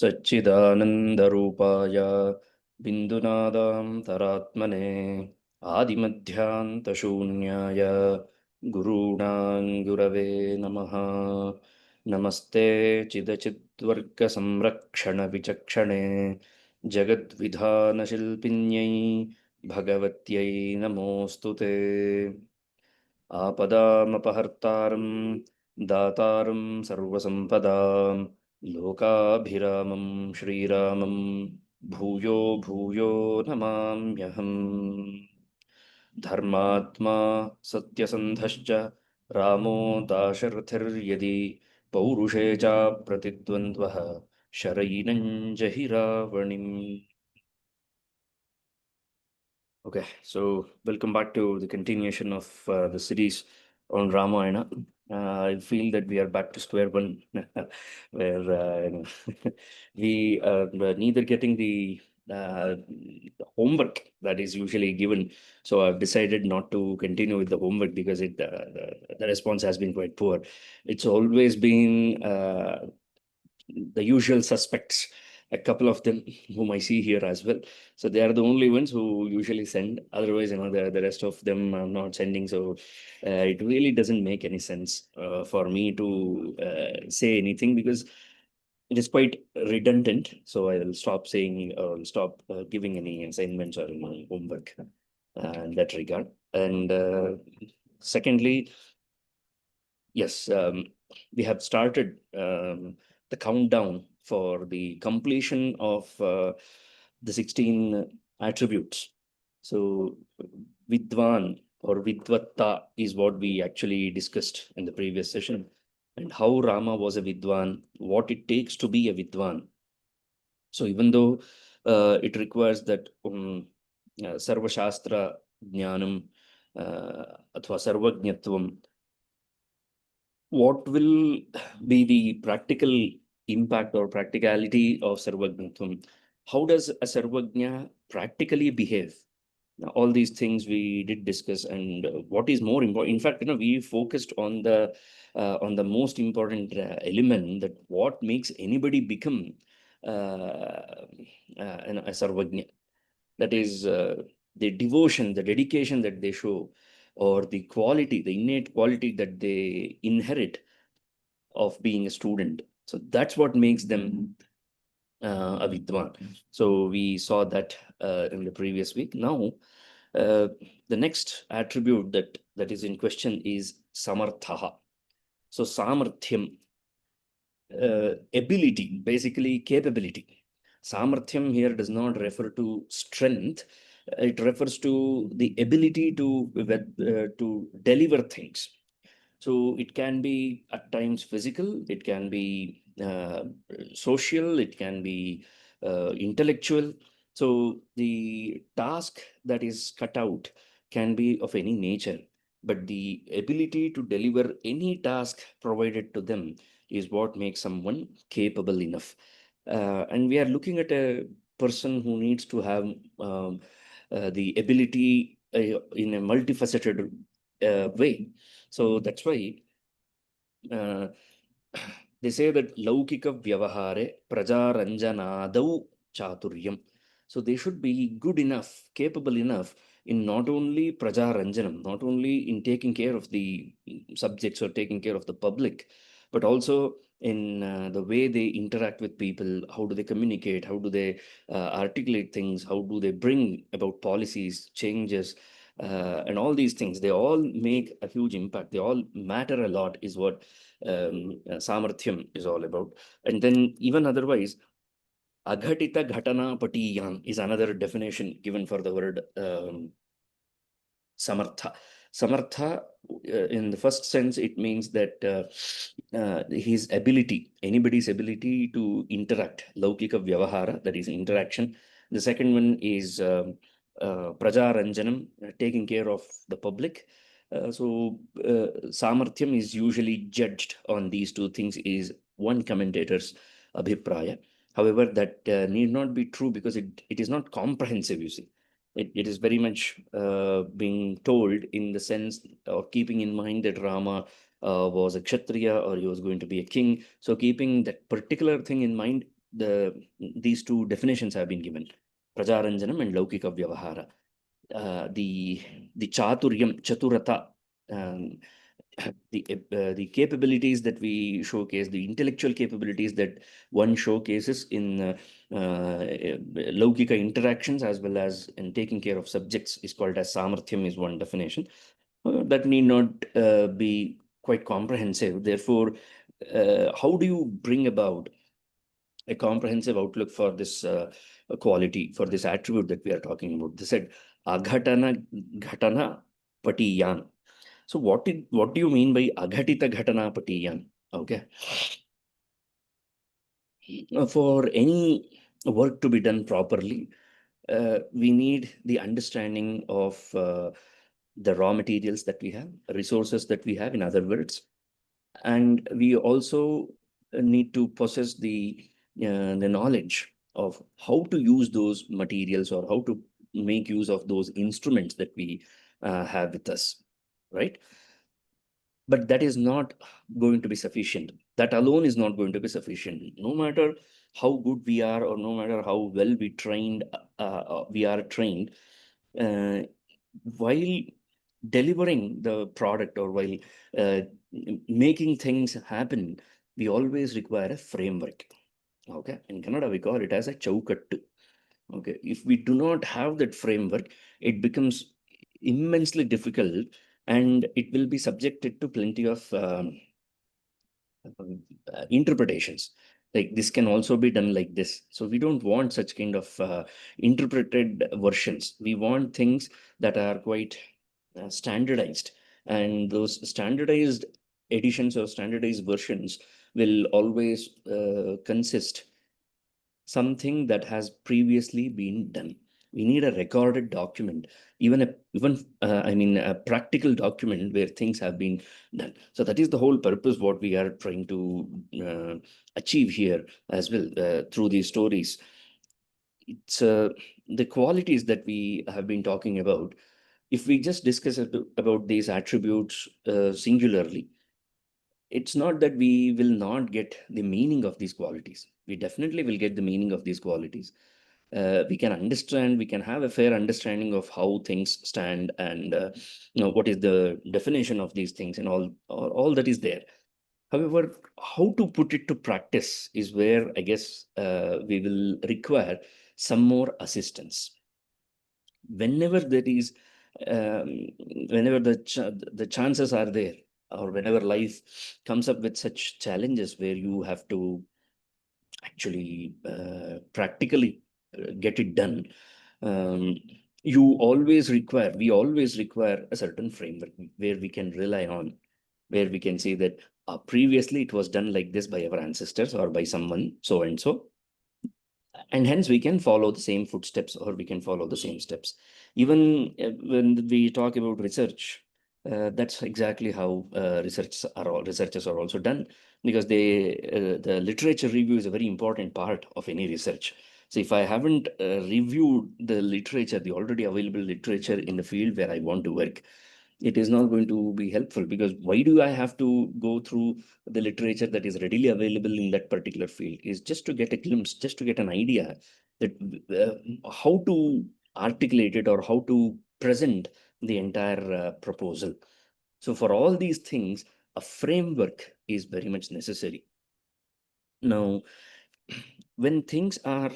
सच्चिदानन्दरूपाय बिन्दुनादान्तरात्मने आदिमध्यान्तशून्याय गुरूणां नमः। नमस्ते चिदचिद्वर्गसंरक्षणविचक्षणे जगद्विधानशिल्पिन्यै भगवत्यै नमोऽस्तु ते। आपदामपहर्तारं दातारं सर्वसम्पदां लोकाभिरामं श्रीरामं भूयो भूयो नमाम्यहम्। धर्मात्मा सत्यसन्धश्च रामो दाशरथिर्यदि पौरुषे च प्रतिद्वन्द्वः शरैनं जहि रावणिम्। Okay, so welcome back to the continuation of the series on Ramayana. I feel that we are back to square one, where we are neither getting the homework that is usually given. So I've decided not to continue with the homework because the response has been quite poor. It's always been the usual suspects, a couple of them whom I see here as well. So they are the only ones who usually send. Otherwise, the rest of them are not sending. So it really doesn't make any sense for me to say anything because it is quite redundant. So I will stop saying or I'll stop giving any assignments or any homework in that regard. And secondly, yes, we have started the countdown for the completion of the 16 attributes. So, Vidwan or Vidvatta is what we actually discussed in the previous session, and how Rama was a Vidwan, what it takes to be a Vidwan. So, even though it requires that Sarva Shastra Jnanam Athva Sarvajnatvam, what will be the practical impact or practicality of Sarvajnatvam? How does a Sarvajna practically behave? Now, all these things we did discuss, and what is more important. In fact, we focused on the most important element, that what makes anybody become a Sarvajna. That is the devotion, the dedication that they show, or the quality, the innate quality that they inherit of being a student. So that's what makes them a Vidwan. So we saw that in the previous week. Now, the next attribute that is in question is Samarthaha. So Samarthyam, ability, basically capability. Samarthyam here does not refer to strength. It refers to the ability to deliver things. So it can be at times physical, it can be social, it can be intellectual. So the task that is cut out can be of any nature, but the ability to deliver any task provided to them is what makes someone capable enough. And we are looking at a person who needs to have the ability in a multifaceted way. So that's why uh, they say that laukika vyavahare prajaranjanadau chaturyam. So they should be good enough, capable enough in not only prajaranjanam, not only in taking care of the subjects or taking care of the public, but also in the way they interact with people. How do they communicate? How do they articulate things? How do they bring about policies, changes, and all these things? They all make a huge impact. They all matter a lot, is what Samarthyam is all about. And then, even otherwise, Aghatita Ghatana Patiyan is another definition given for the word Samartha. Samartha, in the first sense, it means that his ability, anybody's ability to interact, Laukika Vyavahara, that is interaction. The second one is Praja Ranjanam, taking care of the public. Samarthyam is usually judged on these two things, is one commentator's abhipraya. However, that need not be true because it is not comprehensive, you see. It is very much being told in the sense of keeping in mind that Rama was a Kshatriya or he was going to be a king. So keeping that particular thing in mind, these two definitions have been given: Prajaranjanam and Laukika Vyavahara. The Chaturyam, Chaturata, um, the capabilities that we showcase, the intellectual capabilities that one showcases in Laukika interactions as well as in taking care of subjects is called as Samarthyam, is one definition. That need not be quite comprehensive. Therefore, how do you bring about a comprehensive outlook for this quality, for this attribute that we are talking about? They said, Aghatana Ghatana Patiyan. So what do you mean by Aghatita Ghatana Patiyan? Okay. For any work to be done properly, we need the understanding of the raw materials that we have, resources that we have, in other words. And we also need to possess the knowledge of how to use those materials, or how to make use of those instruments that we have with us, right? But that is not going to be sufficient. That alone is not going to be sufficient. No matter how good we are, or no matter how well we are trained, uh, while delivering the product, or while uh, making things happen, we always require a framework. Okay, in Kannada we call it as a chaukattu. Okay, if we do not have that framework, it becomes immensely difficult, and it will be subjected to plenty of interpretations. Like, this can also be done like this. So we don't want such kind of interpreted versions. We want things that are quite standardized, and those standardized editions or standardized versions will always consist something that has previously been done. We need a recorded document, even a practical document where things have been done. So that is the whole purpose what we are trying to achieve here as well through these stories. It's the qualities that we have been talking about. If we just discuss about these attributes singularly, it's not that we will not get the meaning of these qualities. We definitely will get the meaning of these qualities. We can understand, we can have a fair understanding of how things stand, and what is the definition of these things, and all that is there. However, how to put it to practice is where I guess we will require some more assistance. Whenever there is, um, whenever the chances are there, or whenever life comes up with such challenges where you have to actually practically get it done, um, we always require a certain framework where we can rely on, where we can say that previously it was done like this by our ancestors or by someone so and so, and hence we can follow the same footsteps, or we can follow the same steps. Even when we talk about research, that's exactly how researchers are also done, because the literature review is a very important part of any research. So if I haven't reviewed the literature, the already available literature in the field where I want to work, it is not going to be helpful, because why do I have to go through the literature that is readily available in that particular field? Is just to get a glimpse, just to get an idea that how to articulate it, or how to present the entire proposal. So for all these things, a framework is very much necessary. Now, when things are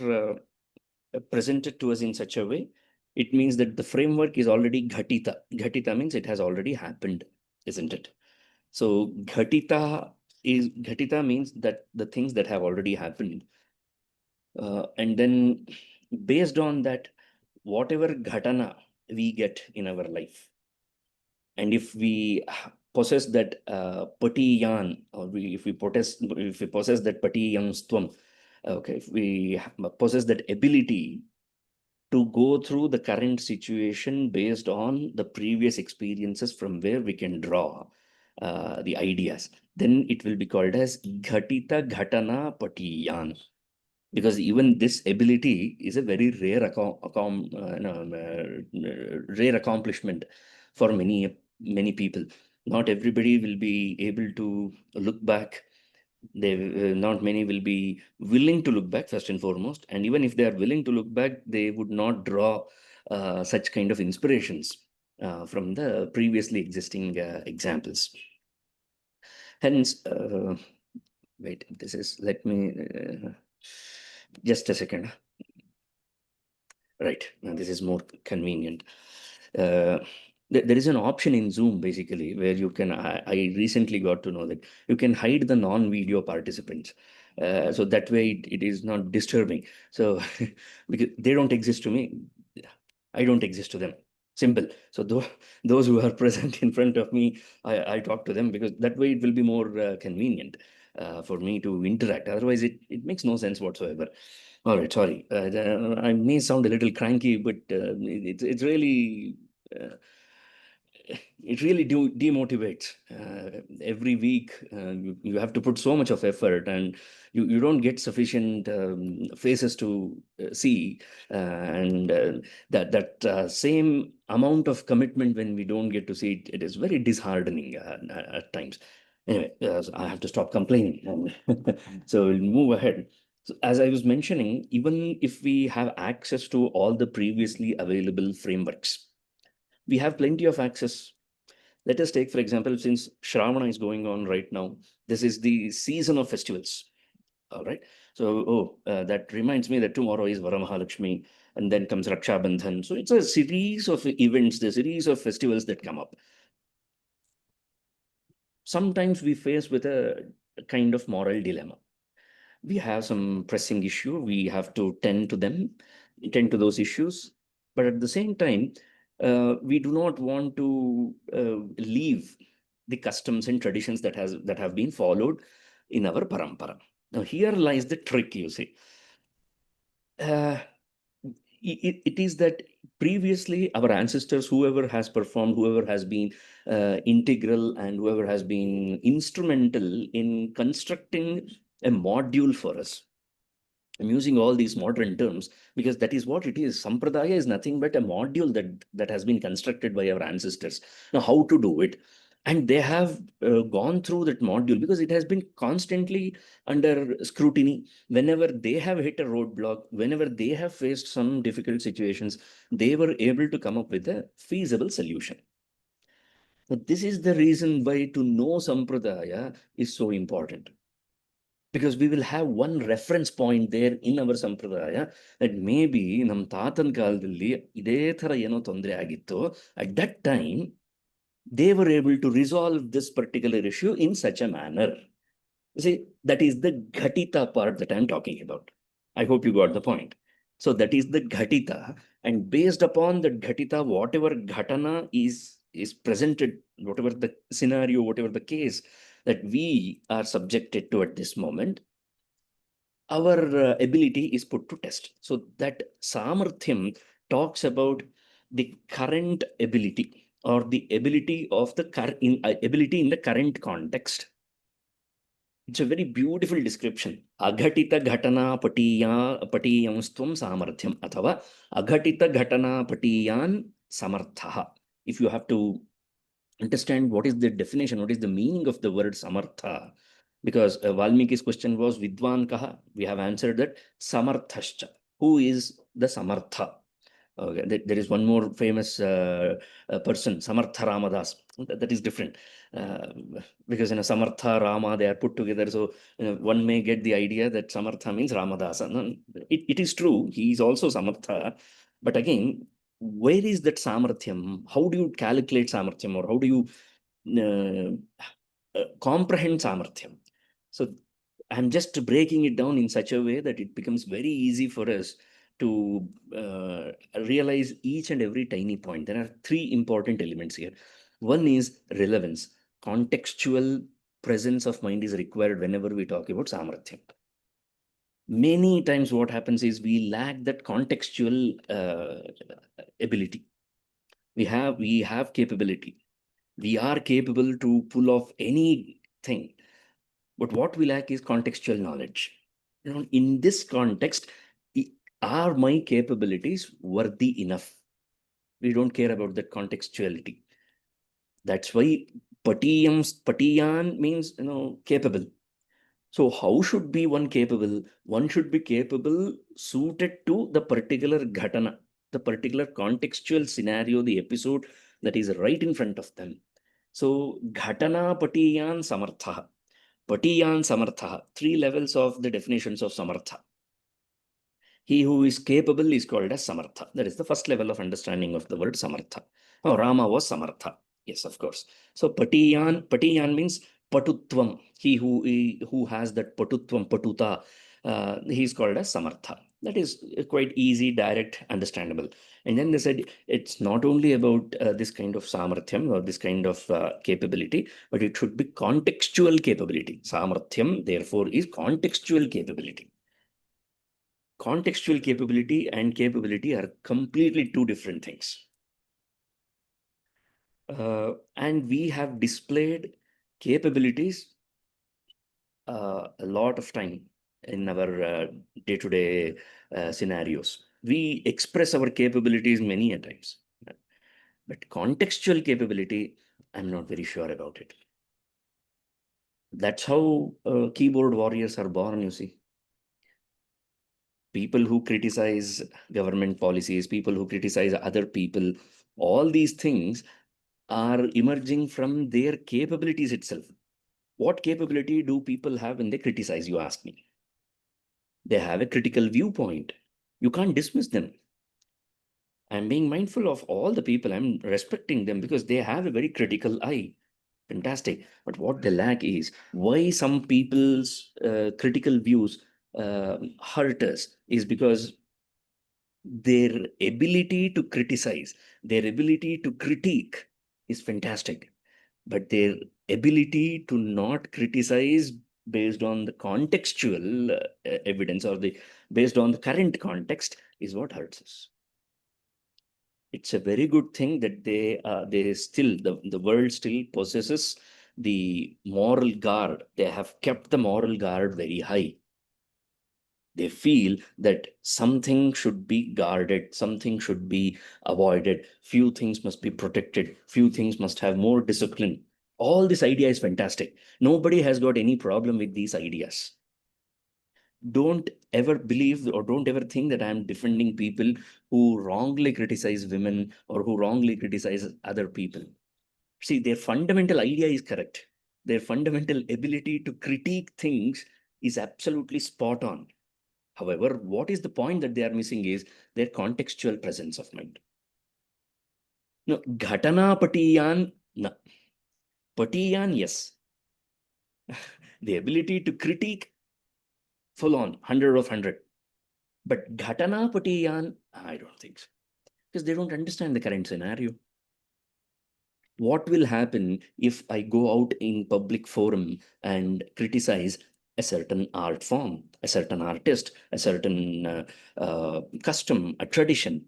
presented to us in such a way, it means that the framework is already ghatita. Ghatita means it has already happened, isn't it? So ghatita means that the things that have already happened, and then based on that, whatever ghatana we get in our life, and if we possess that patiyan, or if we possess that patiyanstvam, okay, if we possess that ability to go through the current situation based on the previous experiences from where we can draw the ideas, then it will be called as Ghatita Ghatana Patiyan. Because even this ability is a very rare accomplishment for many people. Not everybody will be able to look back Not many will be willing to look back first and foremost, and even if they are willing to look back, they would not draw such kind of inspirations from the previously existing examples. Hence, wait, this is, let me, just a second. Right, now this is more convenient. Uh, there is an option in Zoom basically where you can, I recently got to know that you can hide the non-video participants. So that way it is not disturbing. So because they don't exist to me, I don't exist to them. Simple. So those who are present in front of me, I talk to them, because that way it will be more convenient for me to interact. Otherwise, it makes no sense whatsoever. All right, sorry. I may sound a little cranky, but it's really uh, it really demotivates. Every week, you have to put so much of effort, and you don't get sufficient faces to see, and that same amount of commitment, when we don't get to see it, it is very disheartening at times. Anyway, so I have to stop complaining. So we'll move ahead. So as I was mentioning, even if we have access to all the previously available frameworks, we have plenty of access. Let us take, for example, since Shravana is going on right now, this is the season of festivals. All right. So, that reminds me that tomorrow is Varamahalakshmi, and then comes Raksha Bandhan. So it's a series of events, the series of festivals that come up. Sometimes we face with a kind of moral dilemma. We have some pressing issue, we have to tend to those issues, but at the same time, we do not want to leave the customs and traditions that have been followed in our parampara. Now here lies the trick, you see. uh, it is that previously our ancestors, whoever has performed, whoever has been integral, and whoever has been instrumental in constructing a module for us. I'm using all these modern terms because that is what it is. Sampradaya is nothing but a module that has been constructed by our ancestors. Now, how to do it? And they have gone through that module because it has been constantly under scrutiny. Whenever they have hit a roadblock, whenever they have faced some difficult situations, they were able to come up with a feasible solution. So this is the reason why to know Sampradaya is so important, because we will have one reference point there in our sampradaya, that maybe ನಮ್ಮ ತಾತನ ಕಾಲದಲ್ಲಿ ಇದೇ ತರ ಏನೋ ತೊಂದರೆ ಆಗಿತ್ತು. At that time, they were able to resolve this particular issue in such a manner. You see, that is the ghatita part that I'm talking about. I hope you got the point. So that is the ghatita, and based upon that ghatita, whatever ghatana is presented, whatever the scenario, whatever the case that we are subjected to at this moment, our ability is put to test. So that samarthyam talks about the current ability, or the ability of the ability in the current context. It's a very beautiful description. Aghatita ghatana patiyamstvam samarthyam, athava aghatita ghatana patiyan samarthaha. If you have to understand what is the definition, what is the meaning of the word samartha, because Valmiki's question was Vidwan Kaha. We have answered that Samarthascha. Who is the Samartha? Okay, there is one more famous person, Samartha Ramadas. That is different, uh, because in a Samartha Rama they are put together. So one may get the idea that Samartha means Ramadasa. No, it is true. He is also Samartha, but again, where is that Samarthyam? How do you calculate Samarthyam, or how do you comprehend Samarthyam? So I'm just breaking it down in such a way that it becomes very easy for us to realize each and every tiny point. There are three important elements here. One is relevance. Contextual presence of mind is required whenever we talk about Samarthyam. Many times what happens is we lack that contextual ability. We have capability. We are capable to pull off anything, but what we lack is contextual knowledge. In this context, are my capabilities worthy enough? We don't care about the contextuality. That's why patiyan means capable. So how should be one capable? One should be capable suited to the particular ghatana, the particular contextual scenario, the episode that is right in front of them. So ghatana patiyan samartha. Patiyan samartha. Three levels of the definitions of samartha. He who is capable is called as samartha. That is the first level of understanding of the word samartha. Oh, Rama was samartha. Yes, of course. So patiyan means patutvam. Who has that patutvam, patuta, he is called as samartha. That is quite easy, direct, understandable. And then they said it's not only about this kind of samarthyam or this kind of capability, but it should be contextual capability. Samarthyam, therefore, is contextual capability. Contextual capability and capability are completely two different things. And we have displayed capabilities a lot of time in our day-to-day scenarios. We express our capabilities many a times. But contextual capability, I'm not very sure about it. That's how keyboard warriors are born, you see. People who criticize government policies, people who criticize other people, all these things are emerging from their capabilities itself. What capability do people have when they criticize, you ask me? They have a critical viewpoint. You can't dismiss them. I'm being mindful of all the people. I'm respecting them because they have a very critical eye. Fantastic. But what they lack is why some people's critical views hurt us is because their ability to criticize, their ability to critique is fantastic. But their ability to not criticize based on the contextual evidence or the based on the current context is what hurts us. It's a very good thing that they still the world still possesses the moral guard. They have kept the moral guard very high. They feel that something should be guarded, something should be avoided, few things must be protected, few things must have more discipline. All this idea is fantastic. Nobody has got any problem with these ideas. Don't ever believe or don't ever think that I'm defending people who wrongly criticize women or who wrongly criticize other people. See, their fundamental idea is correct. Their fundamental ability to critique things is absolutely spot on. However, what is the point that they are missing is their contextual presence of mind. No, Ghatana Patiyan, no. Patiyan, yes. The ability to critique full on, 100 of 100. But Ghatana Patiyan, I don't think so. Because they don't understand the current scenario. What will happen if I go out in public forum and criticize a certain art form, a certain artist, a certain custom, a tradition?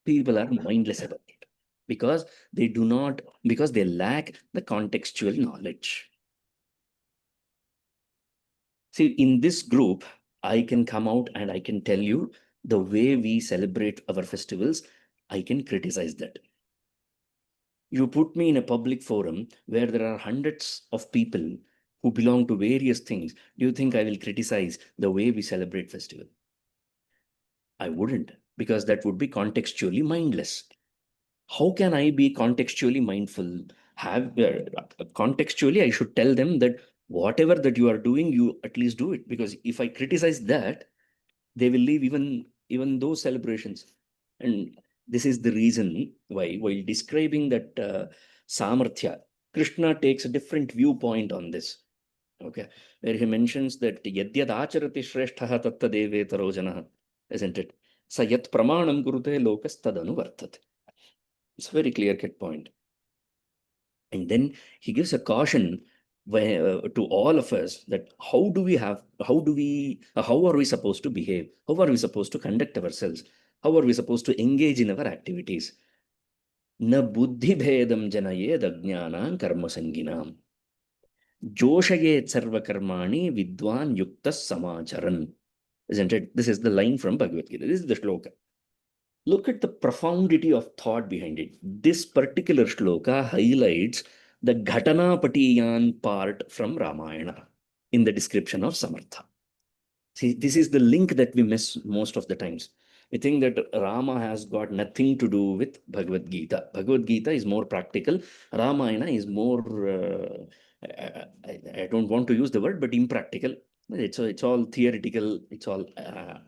People are mindless about it because because they lack the contextual knowledge. See, in this group, I can come out and I can tell you the way we celebrate our festivals. I can criticize that. You put me in a public forum where there are hundreds of people who belong to various things. Do you think I will criticize the way we celebrate festival? I wouldn't, because that would be contextually mindless. How can I be contextually mindful? Contextually, I should tell them that whatever that you are doing, you at least do it. Because if I criticize that, they will leave even those celebrations. And this is the reason why, while describing that samarthya, Krishna takes a different viewpoint on this. Okay, where he mentions that yadyad acharati shrestha tatta devetaro janah, isn't it? Sa yat pramanam kurute lokas tadanu vartat. It's a very clear cut point. And then he gives a caution to all of us that how are we supposed to behave? How are we supposed to conduct ourselves? How are we supposed to engage in our activities? Na buddhi bhedam janayed ajnanam karma sanginam. Joshayet sarva karmani vidwan yuktas samacharan. Isn't it? This is the line from Bhagavad Gita. This is the shloka. Look at the profundity of thought behind it. This particular shloka highlights the Ghatana Patiyan part from Ramayana. in the description of Samartha. See, this is the link that we miss most of the times. We think that Rama has got nothing to do with Bhagavad Gita. Bhagavad Gita is more practical. Ramayana is more, I don't want to use the word, but impractical. It's all theoretical. It's all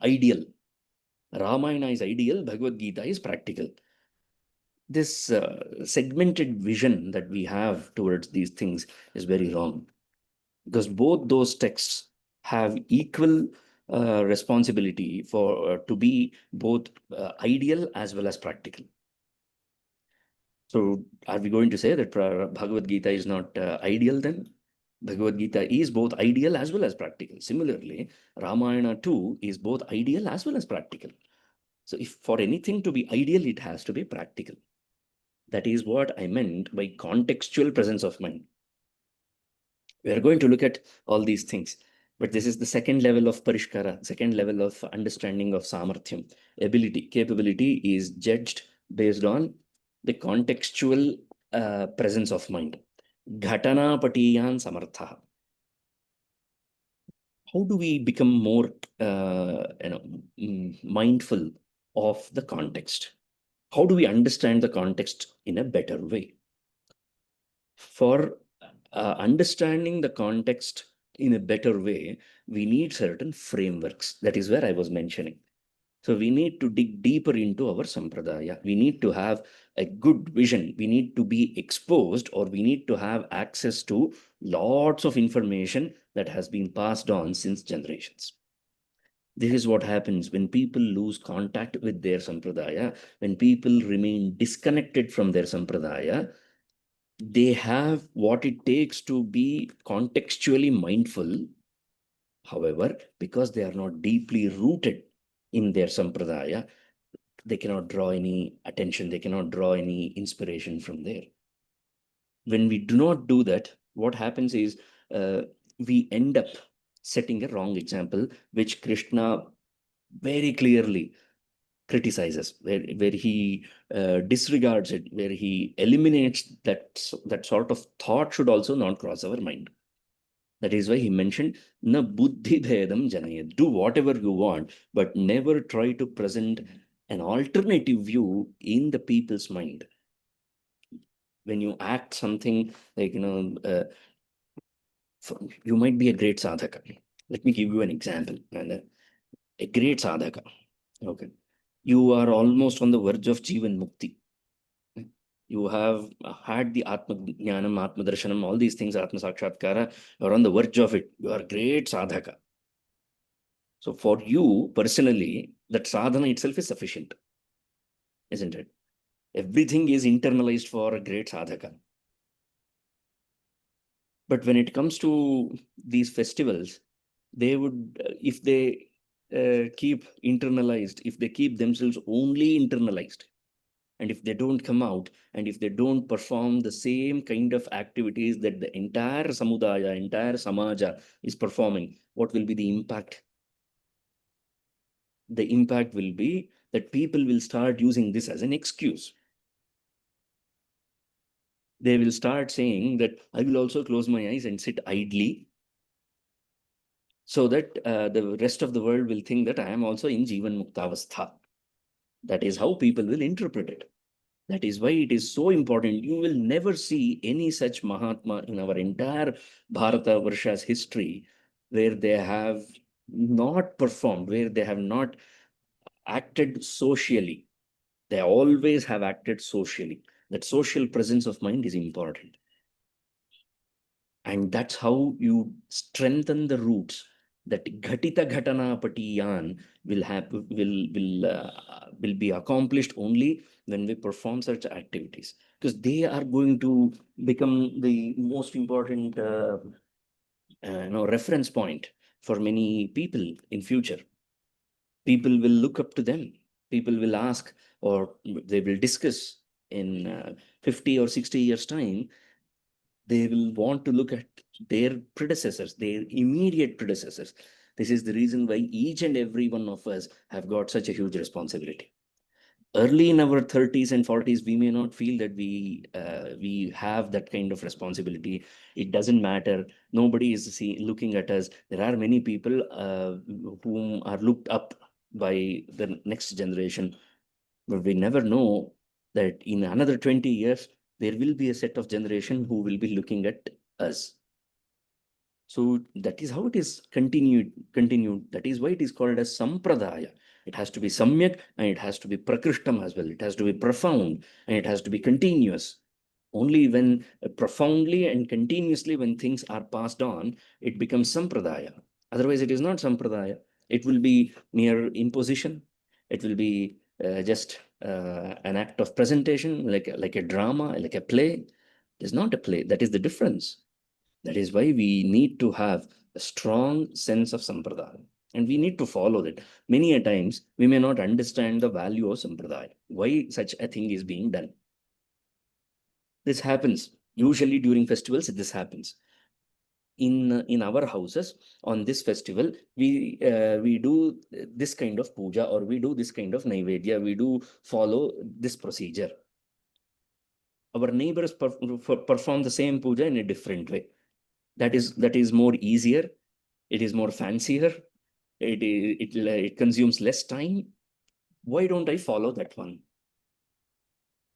ideal. Ramayana is ideal. Bhagavad Gita is practical. This segmented vision that we have towards these things is very wrong, because both those texts have equal responsibility for to be both ideal as well as practical. So are we going to say that Bhagavad Gita is not ideal then? Bhagavad Gita is both ideal as well as practical. Similarly, Ramayana too is both ideal as well as practical. So if for anything to be ideal, it has to be practical. That is what I meant by contextual presence of mind. We are going to look at all these things, but this is the second level of parishkara, second level of understanding of samarthyam. Ability, capability is judged based on the contextual presence of mind. Ghatana patiyan samartha. How do we become more mindful of the context? How do we understand the context in a better way? For understanding the context in a better way, we need certain frameworks. That is where I was mentioning. So we need to dig deeper into our sampradaya. We need to have a good vision. We need to be exposed, or we need to have access to lots of information that has been passed on since generations. This is what happens when people lose contact with their sampradaya, when people remain disconnected from their sampradaya. They have what it takes to be contextually mindful. However, because they are not deeply rooted in their sampradaya, they cannot draw any attention, they cannot draw any inspiration from there. When we do not do that, what happens is we end up setting a wrong example, which Krishna very clearly criticizes, where he disregards it, where he eliminates that sort of thought should also not cross our mind. That is why he mentioned, na buddhi bhedam janayat. Do whatever you want, but never try to present an alternative view in the people's mind. When you act something like, you might be a great sadhaka. Let me give you an example. A great sadhaka. Okay. You are almost on the verge of Jivan Mukti. You have had the Atma Jnanam, Atma Darshanam, all these things, Atma Sakshatkara, you are on the verge of it. You are great sadhaka. So for you personally, that sadhana itself is sufficient, isn't it? Everything is internalized for a great sadhaka. But when it comes to these festivals, they would, if they keep internalized, if they keep themselves only internalized, and if they don't come out, and if they don't perform the same kind of activities that the entire samudaya, entire samaja is performing, what will be the impact? The impact will be that people will start using this as an excuse. They will start saying that I will also close my eyes and sit idly, so that the rest of the world will think that I am also in Jivan Muktavastha. That is how people will interpret it. That is why it is so important. You will never see any such Mahatma in our entire Bharata Varsha's history where they have not performed, where they have not acted socially. They always have acted socially. That social presence of mind is important. And that's how you strengthen the roots. That ghatita ghatana patiyan will be accomplished only when we perform such activities, because they are going to become the most important reference point for many people in future. People will look up to them. People will ask, or they will discuss in 50 or 60 years time. They will want to look at their predecessors, their immediate predecessors. This is the reason why each and every one of us have got such a huge responsibility. Early in our 30s and 40s, we may not feel that we have that kind of responsibility. It doesn't matter. Nobody is looking at us. There are many people whom are looked up by the next generation, but we never know that in another 20 years, there will be a set of generation who will be looking at us. So that is how it is continued. That is why it is called as sampradaya. It has to be samyak and it has to be prakrishtam as well. It has to be profound and it has to be continuous. Only when profoundly and continuously when things are passed on, it becomes sampradaya. Otherwise, it is not sampradaya. It will be mere imposition. It will be just an act of presentation, like a drama, like a play. It is not a play. That is the difference. That is why we need to have a strong sense of sampradaya and we need to follow that. Many a times we may not understand the value of sampradaya, why such a thing is being done. This happens usually during festivals. This happens in our houses. On this festival, we do this kind of puja or we do this kind of naivedya. We do follow this procedure. Our neighbors perform the same puja in a different way. That is more easier. It is more fancier. It consumes less time. Why don't I follow that one?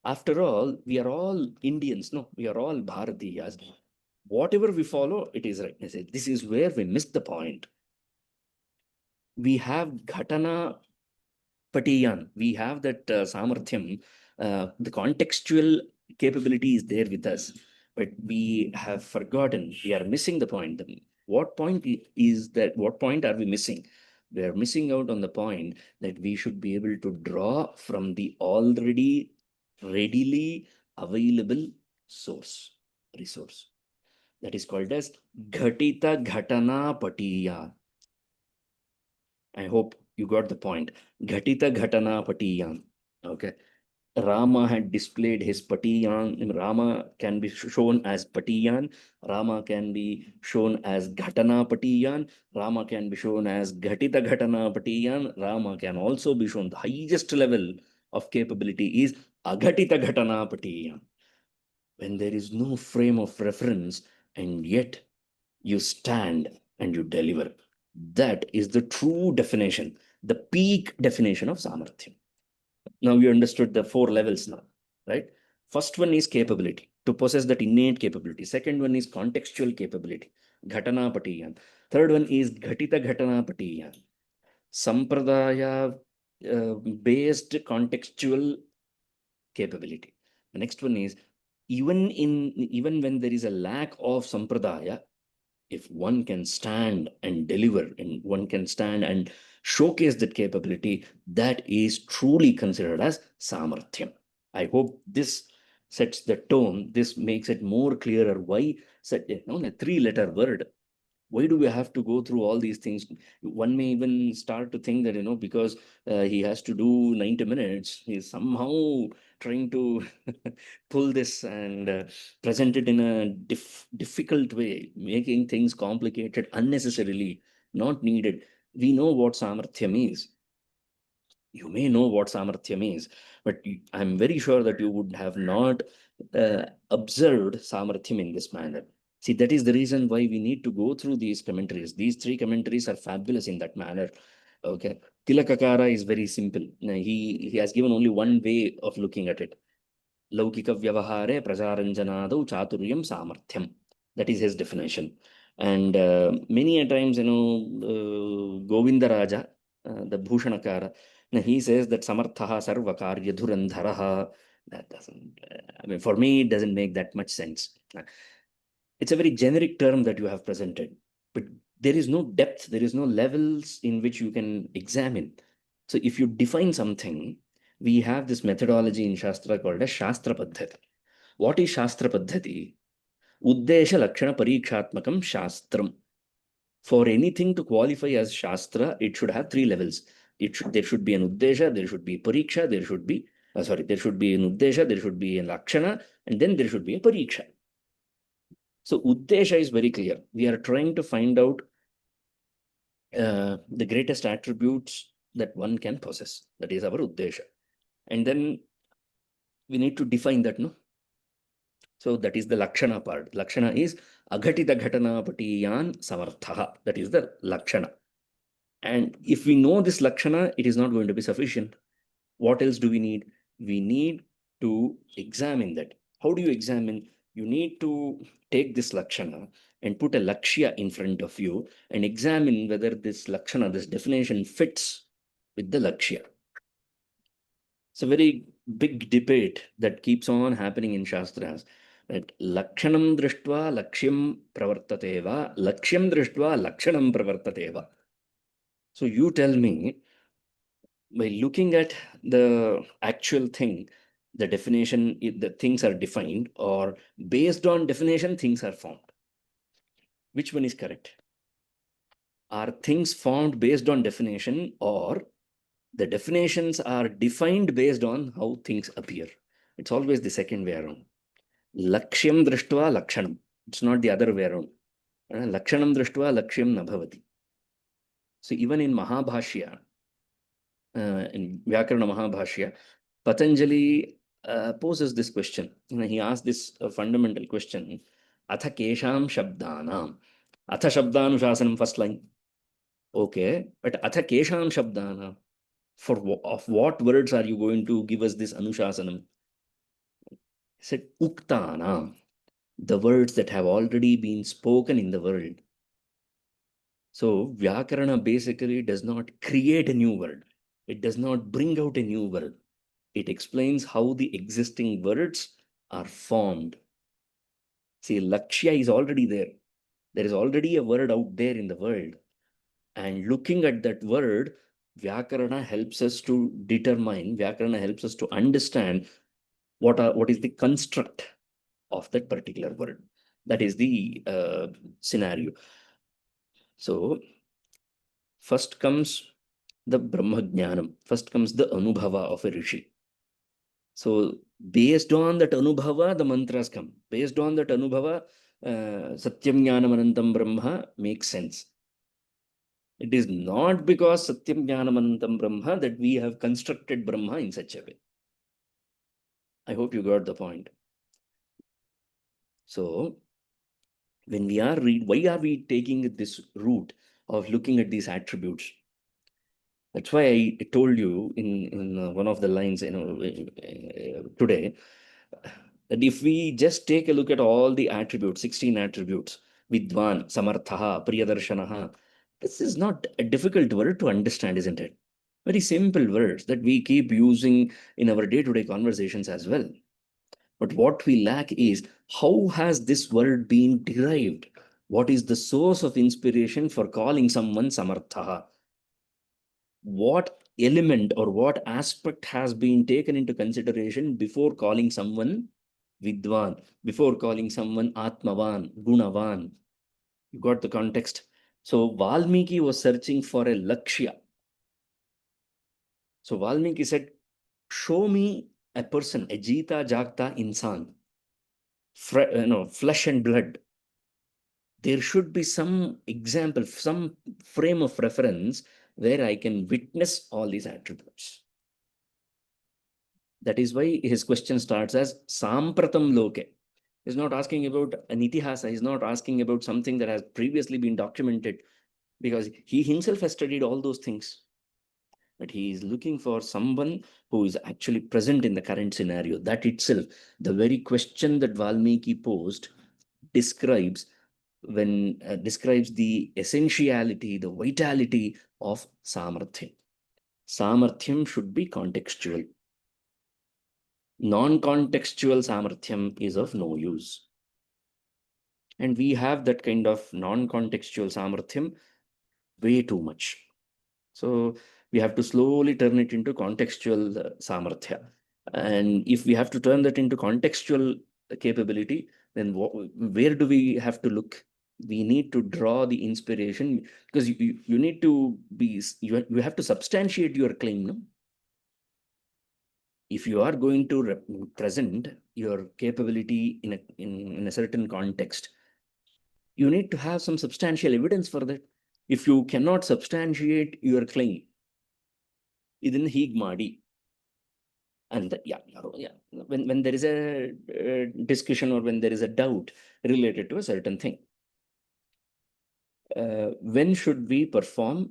After all, we are all Indians. No, we are all Bharatiyas. Whatever we follow, it is right. I say, this is where we miss the point. We have Ghatana Patiyan. We have that Samarthyam. The contextual capability is there with us, but we have forgotten. We are missing the point. What point is that? What point are we missing? We are missing out on the point that we should be able to draw from the already readily available resource. That is called as Ghatita Ghatana Patiya. I hope you got the point. Ghatita Ghatana Patiyan. Okay. Rama had displayed his Patiyan. Rama can be shown as Patiyan. Rama can be shown as Ghatana Patiyan. Rama can be shown as Ghatita Ghatana Patiyan. Rama can also be shown the highest level of capability is Aghatita Ghatana Patiyan. When there is no frame of reference and yet you stand and you deliver. That is the true definition, the peak definition of Samarthya. Now you understood the four levels now, right? First one is capability, to possess that innate capability. Second one is contextual capability, Ghatana Patiyan. Third one is Ghatita Ghatana Patiyan, Sampradaya based contextual capability. The next one is even when there is a lack of Sampradaya, if one can stand and deliver and one can stand and showcase that capability, that is truly considered as samarthyam. I hope this sets the tone. This makes it more clearer why a three-letter word. Why do we have to go through all these things? One may even start to think that, because he has to do 90 minutes, he's somehow trying to pull this and present it in a difficult way, making things complicated unnecessarily, not needed. We know what samarthyam is. You may know what samarthyam is, but I'm very sure that you would have not observed samarthyam in this manner. See, that is the reason why we need to go through these commentaries. These three commentaries are fabulous in that manner. Okay. Tilakakara is very simple. Now, he has given only one way of looking at it. Laukika vyavahare prajaranjanadau chaturyam samarthyam. That is his definition. And many a times, Govinda Raja, the Bhushanakara, now he says that samarthaha sarvakarya dhurandharaha. That doesn't, I mean, for me, it doesn't make that much sense. It's a very generic term that you have presented, but there is no depth, there is no levels in which you can examine. So if you define something, we have this methodology in Shastra called as Shastra Paddhati. What is Shastra Paddhati? Uddesha Lakshana Parikshatmakam Shastram. For anything to qualify as Shastra, it should have three levels. There should be an Uddesha, there should be Pariksha, there should be an Uddesha, there should be a Lakshana, and then there should be a Pariksha. So Uddesha is very clear. We are trying to find out the greatest attributes that one can possess. That is our Uddesha. And then we need to define that, no? So that is the Lakshana part. Lakshana is Aghatita Ghatana Patiyan Samartha. That is the Lakshana. And if we know this Lakshana, it is not going to be sufficient. What else do we need? We need to examine that. How do you examine? You need to take this Lakshana and put a Lakshya in front of you and examine whether this Lakshana, this definition fits with the Lakshya. It's a very big debate that keeps on happening in Shastras. That Lakshanam Drishtva Lakshyam Pravartateva, Lakshyam Drishtva Lakshanam Pravartateva. So you tell me, by looking at the actual thing, the definition, the things are defined, or based on definition, things are formed. Which one is correct? Are things formed based on definition, or the definitions are defined based on how things appear? It's always the second way around. Lakshyam drishtva lakshanam. It's not the other way around. Lakshanam drishtva lakshyam na bhavati. So even in Mahabhashya, in Vyakarana Mahabhashya, Patanjali poses this question. He asked this fundamental question: Atha kesham shabdanam. Atha shabdanuशासनम, first line. Okay, but Atha kesham shabdanam. Of what words are you going to give us this Anushasanam? He said, Uktana, the words that have already been spoken in the world. So, Vyakarana basically does not create a new word. It does not bring out a new word. It explains how the existing words are formed. See, Lakshya is already there. There is already a word out there in the world. And looking at that word, Vyakarana helps us to determine, Vyakarana helps us to understand what is the construct of that particular word. That is the scenario. So, first comes the Brahma Jnanam. First comes the Anubhava of a Rishi. So, based on that Anubhava, the mantras come. Based on that Anubhava, Satyam Jnanam Anantam Brahma makes sense. It is not because Satyam Jnanam Anantam Brahma that we have constructed Brahma in such a way. I hope you got the point. So, when we are why are we taking this route of looking at these attributes? That's why I told you in one of the lines, today, that if we just take a look at all the attributes, 16 attributes, Vidwan, Samarthaha, Priyadarshanaha, this is not a difficult word to understand, isn't it? Very simple words that we keep using in our day-to-day conversations as well. But what we lack is, how has this word been derived? What is the source of inspiration for calling someone Samarthaha? What element or what aspect has been taken into consideration before calling someone Vidwan, before calling someone Atmavan, Gunavan? You got the context? So Valmiki was searching for a Lakshya. So Valmiki said, show me a person, a Jita Jagta Insan, flesh and blood. There should be some example, some frame of reference where I can witness all these attributes. That is why his question starts as Sampratam Loke. He's not asking about an itihasa, he's not asking about something that has previously been documented, because he himself has studied all those things. But he is looking for someone who is actually present in the current scenario. That itself, the very question that Valmiki posed, describes the essentiality, the vitality of Samarthyam. Samarthyam should be contextual. Non-contextual Samarthyam is of no use. And we have that kind of non-contextual Samarthyam way too much. So we have to slowly turn it into contextual Samarthya. And if we have to turn that into contextual capability, then where do we have to look? We need to draw the inspiration, because you need to be, you have to substantiate your claim. No? If you are going to present your capability in a certain context, you need to have some substantial evidence for that. If you cannot substantiate your claim, ಇದನ್ನು ಹೀಗೆ ಮಾಡಿ, And yeah, when there is a discussion or when there is a doubt related to a certain thing, when should we perform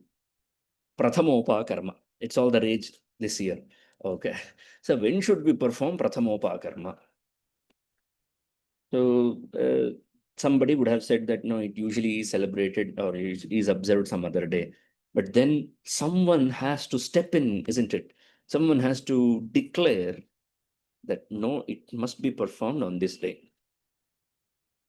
prathamopa karma? It's all the rage this year. Okay. So when should we perform prathamopa karma? So somebody would have said that no, it usually is celebrated or is observed some other day. But then someone has to step in, isn't it? Someone has to declare that no, it must be performed on this day.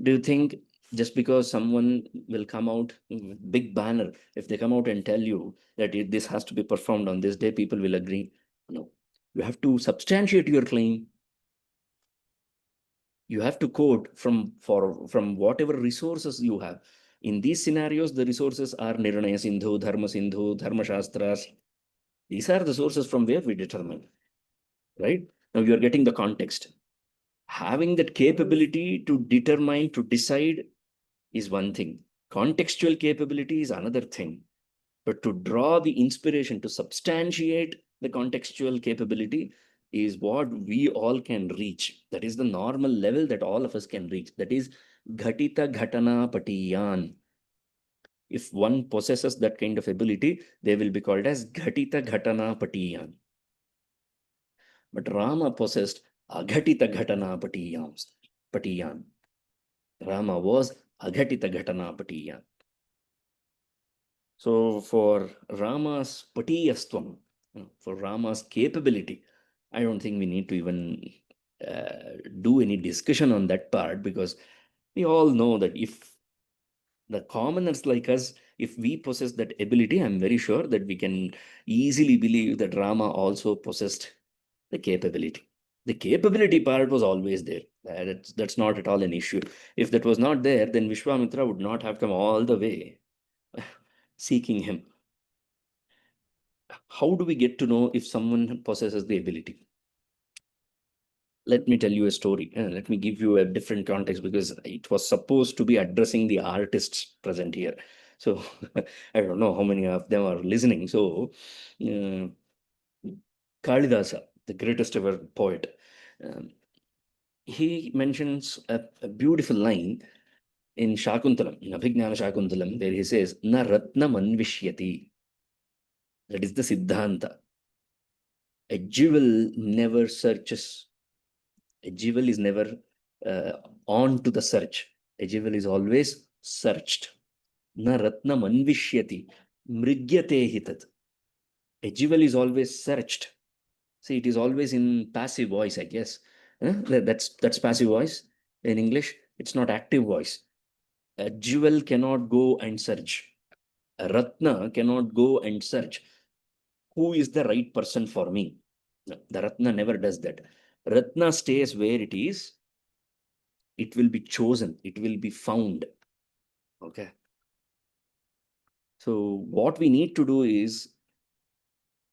Do you think just because someone will come out with big banner, if they come out and tell you that this has to be performed on this day, people will agree? No. You have to substantiate your claim. You have to quote from whatever resources you have. In these scenarios, the resources are Nirnaya Sindhu, Dharma Shastras. These are the sources from where we determine, right? Now you are getting the context. Having that capability to determine, to decide is one thing. Contextual capability is another thing. But to draw the inspiration, to substantiate the contextual capability is what we all can reach. That is the normal level that all of us can reach. That is Ghatita Ghatana Patiyan. If one possesses that kind of ability, they will be called as Ghatita Ghatana Patiyan. But Rama possessed Aghatita Ghatana Patiyan. Rama was Aghatita Ghatana Patiyan. So for Rama's patiyastvam, for Rama's capability, I don't think we need to even do any discussion on that part, because we all know that if the commoners like us, if we possess that ability, I'm very sure that we can easily believe that Rama also possessed the capability. The capability part was always there. That's not at all an issue. If that was not there, then Vishwamitra would not have come all the way seeking him. How do we get to know if someone possesses the ability? Let me tell you a story. Let me give you a different context, because it was supposed to be addressing the artists present here. So I don't know how many of them are listening. So Kalidasa, the greatest ever poet, um, he mentions a beautiful line in Shakuntalam, in Abhignana Shakuntalam, where he says, Na Ratna Manvishyati. That is the Siddhanta. A jewel never searches. A jewel is never on to the search. A jewel is always searched. Na ratna manvishyati mrigyate hitat. A jewel is always searched. See, it is always in passive voice, I guess. That's passive voice in English. It's not active voice. A jewel cannot go and search. A ratna cannot go and search. Who is the right person for me? No, the ratna never does that. Ratna stays where it is. It will be chosen, it will be found. Okay. So what we need to do is,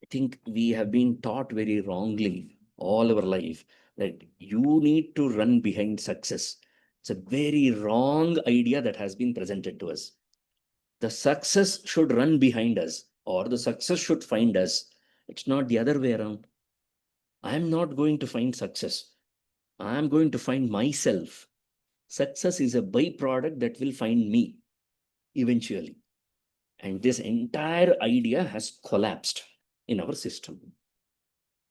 I think we have been taught very wrongly all our life that you need to run behind success. It's a very wrong idea that has been presented to us. The success should run behind us, or the success should find us. It's not the other way around. I'm not going to find success. I'm going to find myself. Success is a byproduct that will find me eventually. And this entire idea has collapsed in our system.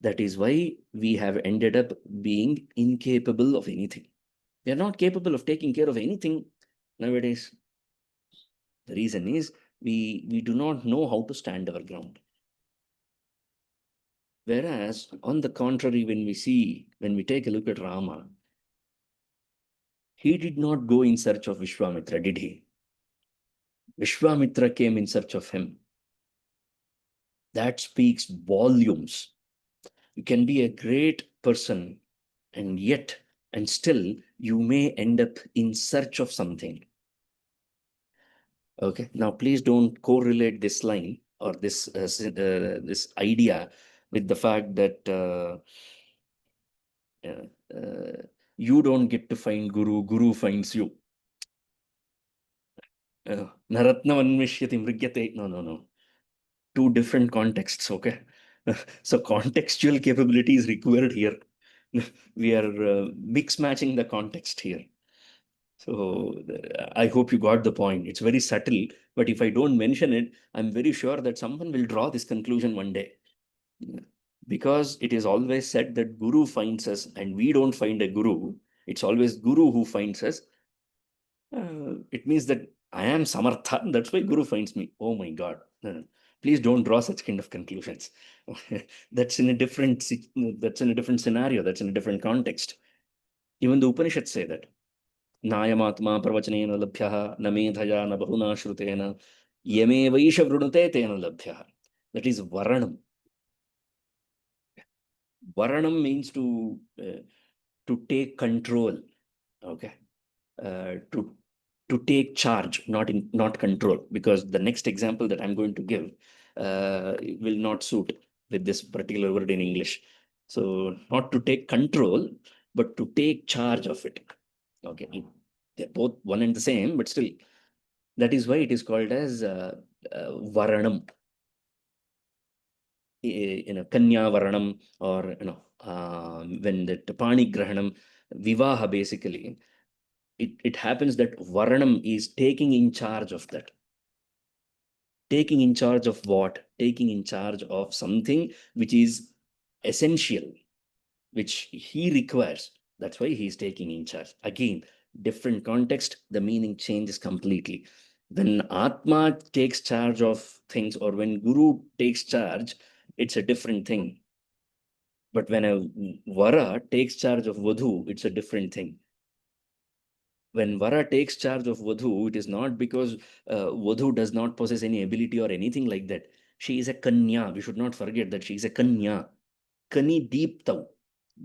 That is why we have ended up being incapable of anything. We are not capable of taking care of anything nowadays. The reason is we do not know how to stand our ground. Whereas, on the contrary, when we take a look at Rama, he did not go in search of Vishwamitra, did he? Vishwamitra came in search of him. That speaks volumes. You can be a great person, and yet and still you may end up in search of something. Okay, now please don't correlate this line or this idea with the fact that you don't get to find Guru finds you. Naratna Vanmishyati Mrigyate. No. Two different contexts. Okay, So contextual capability is required here. We are mix matching the context here. So I hope you got the point. It's very subtle, but if I don't mention it, I'm very sure that someone will draw this conclusion one day. Because it is always said that Guru finds us and we don't find a Guru. It's always Guru who finds us. It means that I am Samartha. That's why Guru finds me. Oh my God. Please don't draw such kind of conclusions. That's in a different that's in a different scenario. That's in a different context. Even the Upanishads say that. Nayamatma pravachanena labhyaha na medhaya na bahuna shrutena yame vaisha vrunute tena labhyaha. That is Varanam. Varanam means to take control. Okay. To take charge, not control, because the next example that I'm going to give will not suit with this particular word in English. So not to take control, but to take charge of it. Okay, they're both one and the same, but still, that is why it is called as Varanam. Kanya Varanam, or when the Pani Grahanam, Vivaha basically, it happens that Varanam is taking in charge of that. Taking in charge of what? Taking in charge of something which is essential, which he requires. That's why he's taking in charge. Again, different context, the meaning changes completely. When Atma takes charge of things, or when Guru takes charge, it's a different thing. But when a Vara takes charge of Vadhu, it's a different thing. When Vara takes charge of Vadhu, it is not because Vadhu does not possess any ability or anything like that. She is a Kanya. We should not forget that she is a Kanya. Kani Deeptav.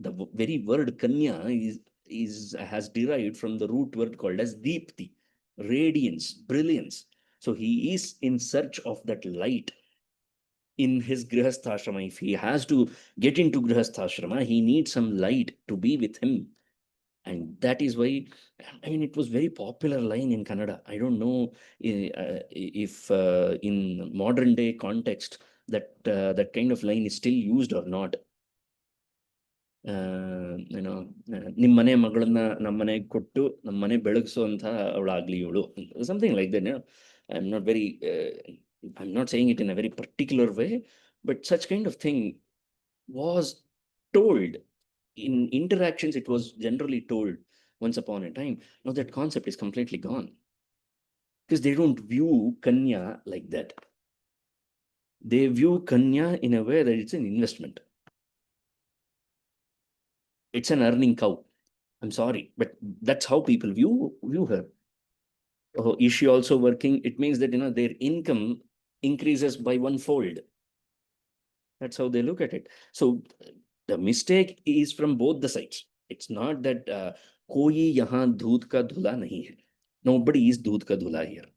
The very word Kanya is has derived from the root word called as Deepti, radiance, brilliance. So he is in search of that light in his Grihastha. If he has to get into Grihastha, he needs some light to be with him. And that is why, I mean, it was very popular line in Kannada. I don't know if in modern day context that kind of line is still used or not. ನಿಮ್ಮ ಮನೆ ಮಗಳನ್ನ ನಮ್ಮನೆಗೆ ಕೊಟ್ಟು ನಮ್ಮನೆ ಬೆಳಗಿಸುವಂತ ಅವಳಾಗ್ಲಿ ಇವಳು, something like that. I'm not very I'm not saying it in a very particular way, but such kind of thing was told in interactions. It was generally told once upon a time. Now that concept is completely gone, because they don't view Kanya like that. They view Kanya in a way that it's an investment. It's an earning cow. I'm sorry, but that's how people view her. Oh, is she also working? It means that their income increases by one fold. That's how they look at it. So the mistake is from both the sides. It's not that koi yahan doodh ka dhula nahi hai. Nobody is doodh ka dhula here.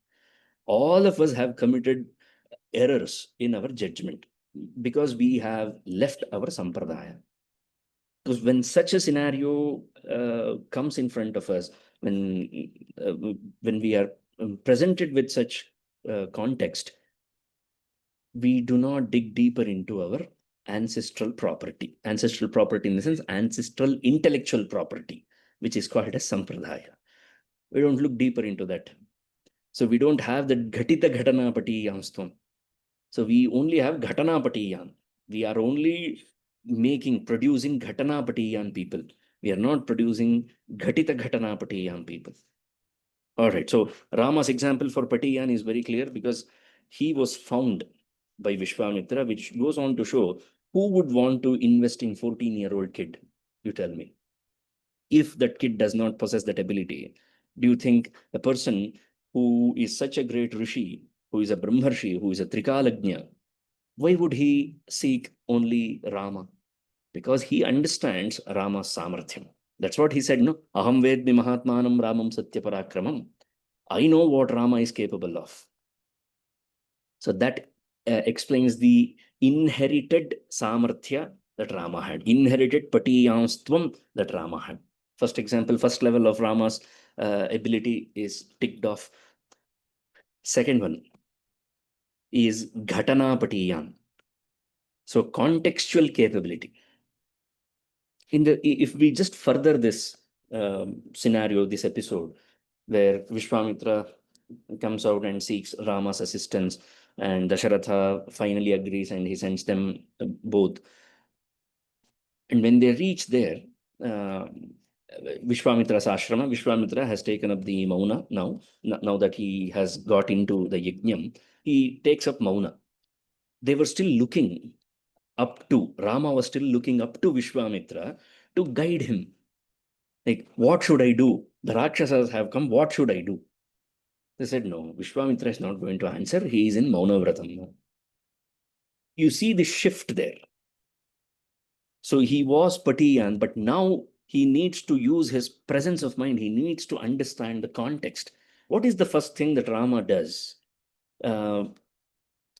All of us have committed errors in our judgment because we have left our sampradaya. Because when such a scenario comes in front of us, uh, when we are presented with such context, we do not dig deeper into our ancestral property. Ancestral property in the sense ancestral intellectual property, which is called as sampradaya. We don't look deeper into that. So we don't have the ghatita ghatana patiyamstvam. So we only have ghatana patiyan. We are only producing ghatana patiyan people. We are not producing ghatita ghatana patiyan people. All right. So Rama's example for Patiyan is very clear because he was found by Vishwamitra, which goes on to show who would want to invest in 14-year-old kid. You tell me. If that kid does not possess that ability, do you think a person who is such a great rishi, who is a brahmarshi, who is a trikalagnya, why would he seek only Rama? Because he understands Rama's samarthyam. That's what he said, no? Aham vedmi mahatmanam Ramam satya parakramam. I know what Rama is capable of. So that explains the inherited samarthya that Rama had, inherited patiyanstvam that Rama had. First example, first level of Rama's ability is ticked off. Second one is Ghatana Patiyan. So contextual capability. If we just further this scenario, this episode, where Vishwamitra comes out and seeks Rama's assistance, and Dasharatha finally agrees and he sends them both. And when they reach there, uh, Vishwamitra's ashrama, Vishwamitra has taken up the Mauna now. Now that he has got into the Yajnam, he takes up Mauna. They were still looking up to, Rama was still looking up to Vishwamitra to guide him. Like, what should I do? The Rakshasas have come, what should I do? They said, no, Vishwamitra is not going to answer. He is in Mauna Vratam. You see the shift there. So he was Patiyan, but now he needs to use his presence of mind. He needs to understand the context. What is the first thing that Rama does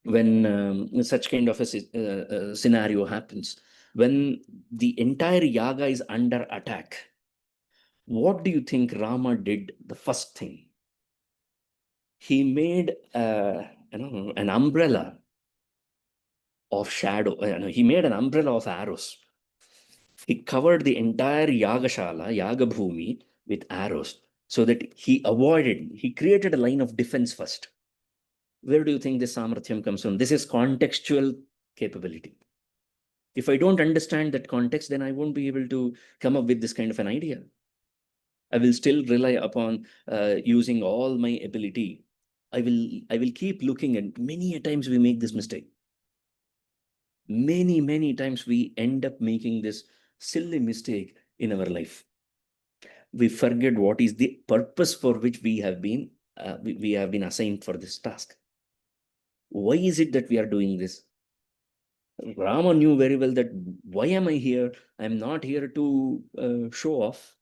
when such kind of a scenario happens? When the entire yaga is under attack, what do you think Rama did the first thing? He made an umbrella of shadow. He made an umbrella of arrows. He covered the entire Yagashala, Yaga Bhumi, with arrows so that he created a line of defense first. Where do you think this Samarthyam comes from? This is contextual capability. If I don't understand that context, then I won't be able to come up with this kind of an idea. I will still rely upon using all my ability. I will keep looking, and many a times we make this mistake. Many times we end up making this silly mistake in our life. We forget what is the purpose for which we have been assigned for this task. Why is it that we are doing this? Rama knew very well that why am I here? I'm not here to show off.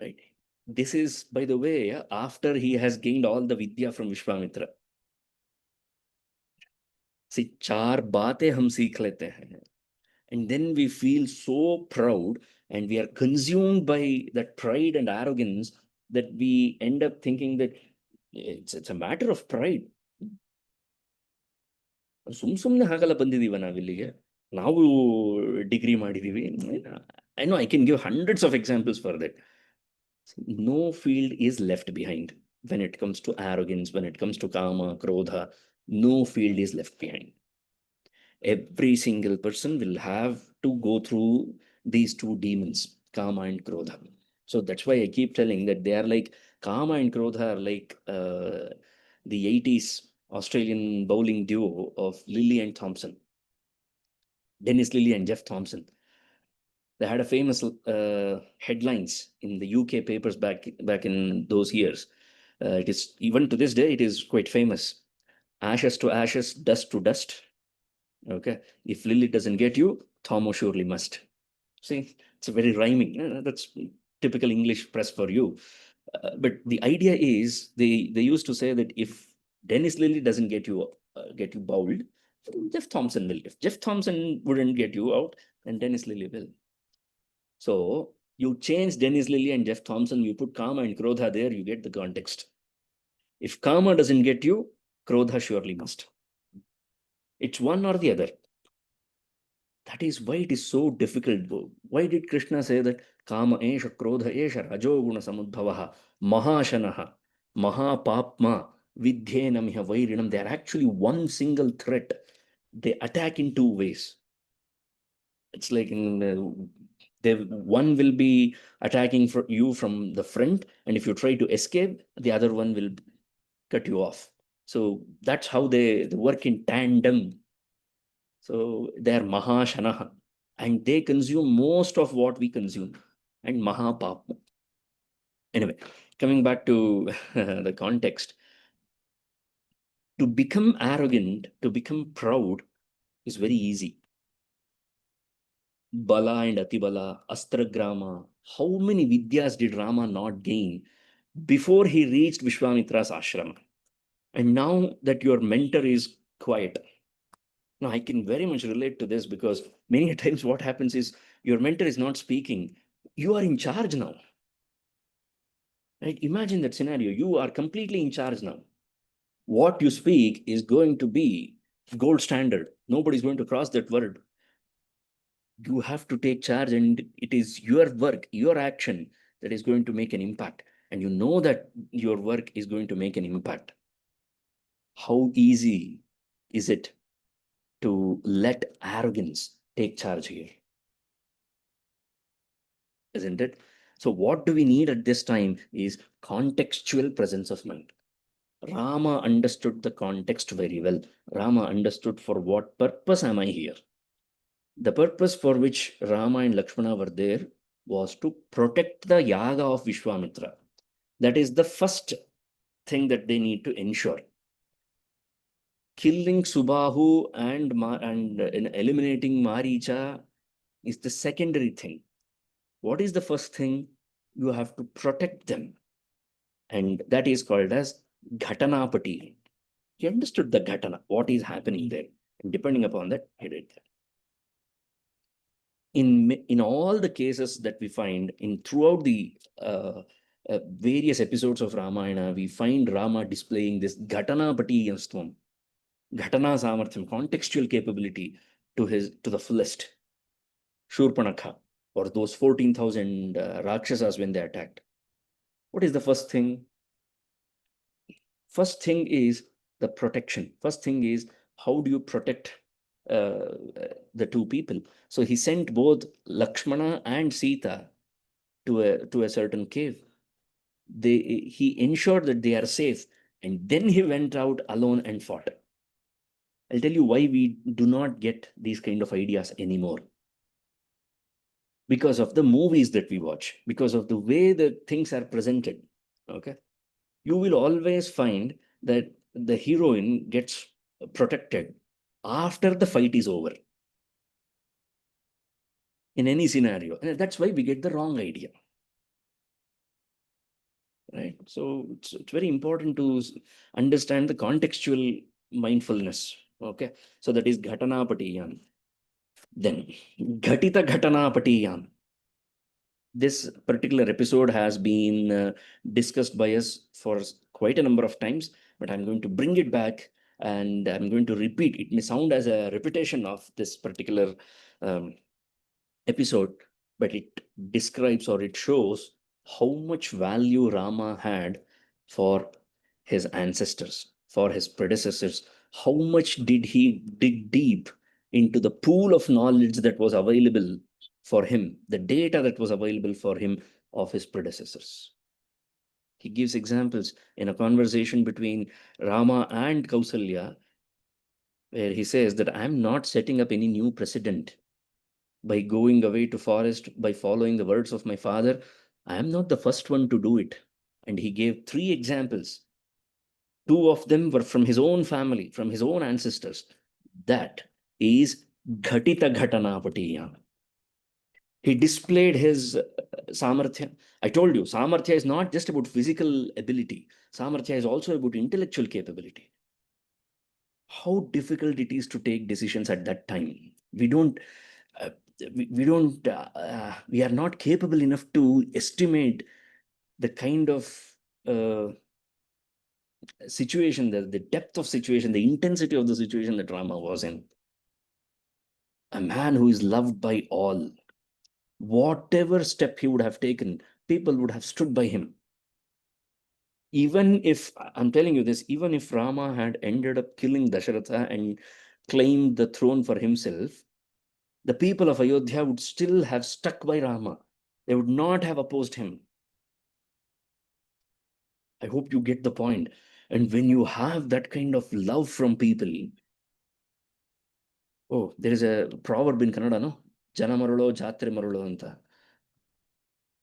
Right? This is, by the way, after he has gained all the vidya from Vishwamitra. See, चार बातें हम सीख लेते हैं. And then we feel so proud and we are consumed by that pride and arrogance that we end up thinking that it's a matter of pride. ಸುಮ್ನೆ ಹಾಗಲ್ಲ ಬಂದಿದೀವ ನಾವಿಲ್ಲಿಗೆ, ನಾವು degree ಮಾಡಿದೀವಿ. I know I can give hundreds of examples for that. No field is left behind when it comes to arrogance, when it comes to kama, krodha. No field is left behind. Every single person will have to go through these two demons, kama and krodha. So that's why I keep telling that they are like, kama and krodha are like the 80s Australian bowling duo of Lilly and Thompson, Dennis Lilly and Jeff Thompson. They had a famous headlines in the UK papers back in those years. It is, even to this day, it is quite famous. Ashes to ashes, dust to dust. Okay, if Lily doesn't get you, Thomo surely must. See, it's a very rhyming. That's typical English press for you. But the idea is they used to say that if Dennis Lilly doesn't get you bowled, Jeff Thompson will. If Jeff Thompson wouldn't get you out, then Dennis Lilly will. So you change Dennis Lilly and Jeff Thompson, you put Kama and Krodha there, you get the context. If Kama doesn't get you, Krodha surely must. It's one or the other. That is why it is so difficult. Why did Krishna say that Kama esha Krodha esha rajoguna samudbhavaha mahashanaha mahapapma vidhenamiha vairinam? They are actually one single threat. They attack in two ways. It's like one will be attacking for you from the front, and if you try to escape, the other one will cut you off. So that's how they work in tandem. So they are mahashanaha, and they consume most of what we consume, and mahapapa. Anyway, coming back to the context, to become arrogant, to become proud is very easy. Bala and Atibala, Astragrama, how many vidyas did Rama not gain before he reached Vishwamitra's ashrama? And now that your mentor is quiet, now I can very much relate to this, because many times what happens is your mentor is not speaking. You are in charge now. Right? Imagine that scenario. You are completely in charge now. What you speak is going to be gold standard. Nobody's going to cross that word. You have to take charge, and it is your work, your action that is going to make an impact. And you know that your work is going to make an impact. How easy is it to let arrogance take charge here? Isn't it? So, what do we need at this time is contextual presence of mind. Rama understood the context very well. Rama understood for what purpose am I here. The purpose for which Rama and Lakshmana were there was to protect the yaga of Vishwamitra. That is the first thing that they need to ensure. Killing Subahu and eliminating Maricha is the secondary thing. What is the first thing? You have to protect them. And that is called as Ghatanapati. He understood the Ghatana, what is happening there. And depending upon that, he did that. In all the cases that we find in throughout the various episodes of Ramayana, we find Rama displaying this Ghatanapati Yastvam, Ghatana Samarthyam, contextual capability to the fullest. Shurpanakha, or those 14,000 Rakshasas when they attacked. What is the first thing? First thing is the protection. First thing is, how do you protect the two people? So he sent both Lakshmana and Sita to a certain cave. He ensured that they are safe, and then he went out alone and fought. I'll tell you why we do not get these kind of ideas anymore. Because of the movies that we watch, because of the way the things are presented. Okay, you will always find that the heroine gets protected after the fight is over in any scenario, and that's why we get the wrong idea, right? So it's very important to understand the contextual mindfulness. Okay, so that is Ghatanapatiyan. Then Ghatita Ghatanapatiyan. This particular episode has been discussed by us for quite a number of times, but I'm going to bring it back and I'm going to repeat. It may sound as a repetition of this particular um, episode, but it describes or it shows how much value Rama had for his ancestors, for his predecessors. How much did he dig deep into the pool of knowledge that was available for him, the data that was available for him of his predecessors? He gives examples in a conversation between Rama and Kausalya, where he says that I'm not setting up any new precedent by going away to forest, by following the words of my father. I am not the first one to do it. And he gave three examples. Two of them were from his own family, from his own ancestors. That is Ghatita Ghatanapatiya. He displayed his samarthya. I told you, samarthya is not just about physical ability. Samarthya is also about intellectual capability. How difficult it is to take decisions at that time. Uh, we are not capable enough to estimate the kind of uh, situation, the depth of situation, the intensity of the situation that Rama was in. A man who is loved by all. Whatever step he would have taken, people would have stood by him. Even if, I'm telling you this, even if Rama had ended up killing Dasharatha and claimed the throne for himself, the people of Ayodhya would still have stuck by Rama. They would not have opposed him. I hope you get the point. And when you have that kind of love from people, oh, there is a proverb in Kannada, no? Jana marulo, jatre marulo anta.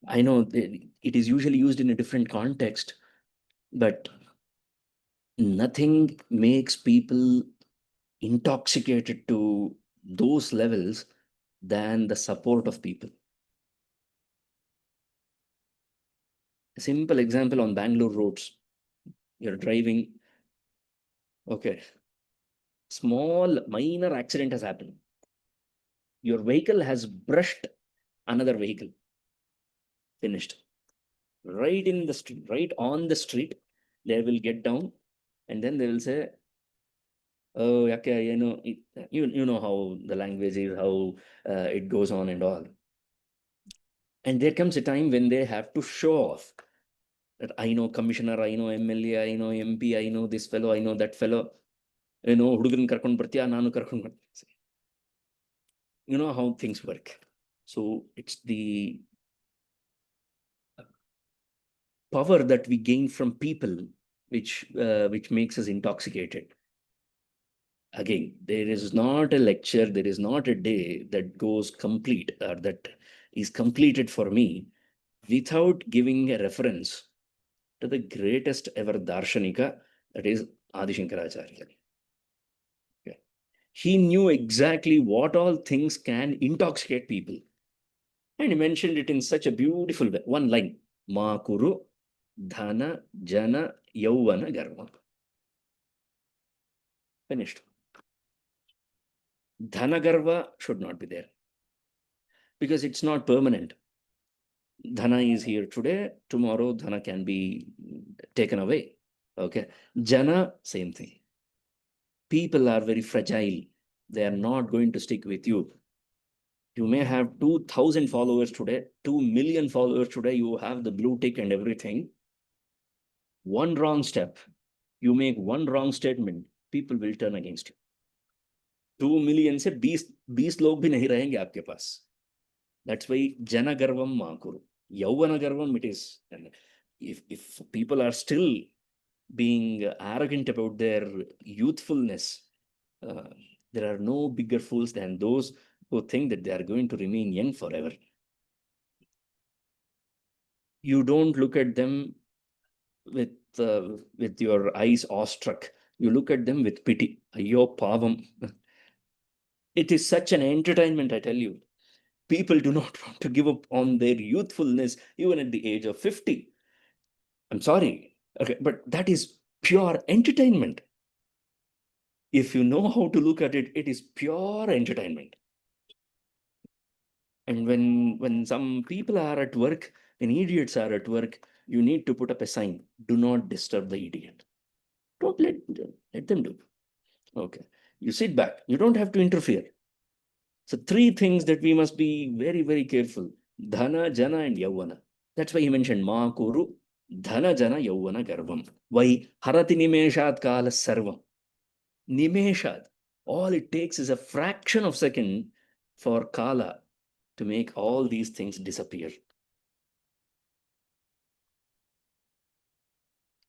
I know it is usually used in a different context, but nothing makes people intoxicated to those levels than the support of people. A simple example on Bangalore roads. You're driving, okay, small minor accident has happened. Your vehicle has brushed another vehicle. Finished. Right in the street, right on the street, they will get down and then they will say, Oh, okay, you know how the language is, how it goes on and all. And there comes a time when they have to show off that I know commissioner, I know MLA, I know MP, I know this fellow, I know that fellow. ಹುಡುಗನ್ ಕರ್ಕೊಂಡು ಬರ್ತೀಯಾ, ನಾನು ಕರ್ಕೊಂಡು ಬರ್ತೀನಿ. You know how things work. So it's the power that we gain from people which makes us intoxicated. Again, there is not a lecture, there is not a day that goes complete or that is completed for me without giving a reference to the greatest ever darshanika, that is Adi Shankaracharya. Okay. He knew exactly what all things can intoxicate people. And he mentioned it in such a beautiful way. One line, Ma Kuru Dhana Jana Yauvana Garva. Finished. Dhana Garva should not be there because it's not permanent. Dhana is here today, tomorrow Dhana can be taken away. Okay. Jana, same thing. People are very fragile. They are not going to stick with you. You may have 2,000 followers today, 2 million followers today, you have the blue tick and everything. One wrong step, you make one wrong statement, people will turn against you. 2 million से 20 लोग भी नहीं रहेंगे आपके पास. That's why jana garvam ma kuru. Yauvana garvam, it is. And if people are still being arrogant about their youthfulness, there are no bigger fools than those who think that they are going to remain young forever. You don't look at them with your eyes awestruck. You look at them with pity. Ayyo pavam. It is such an entertainment, I tell you. People do not want to give up on their youthfulness even at the age of 50. I'm sorry, okay, but that is pure entertainment. If you know how to look at it, it is pure entertainment. And when some people are at work, when idiots are at work, you need to put up a sign, do not disturb the idiot. Don't let them do. Okay. You sit back. You don't have to interfere. So 3 things that we must be very, very careful. Dhana, Jana, and Yauvana. That's why he mentioned Ma Kuru, Dhana, Jana, Yauvana, Garvam. Why? Harati Nimeshad Kala Sarvam. Nimeshad. All it takes is a fraction of second for Kala to make all these things disappear.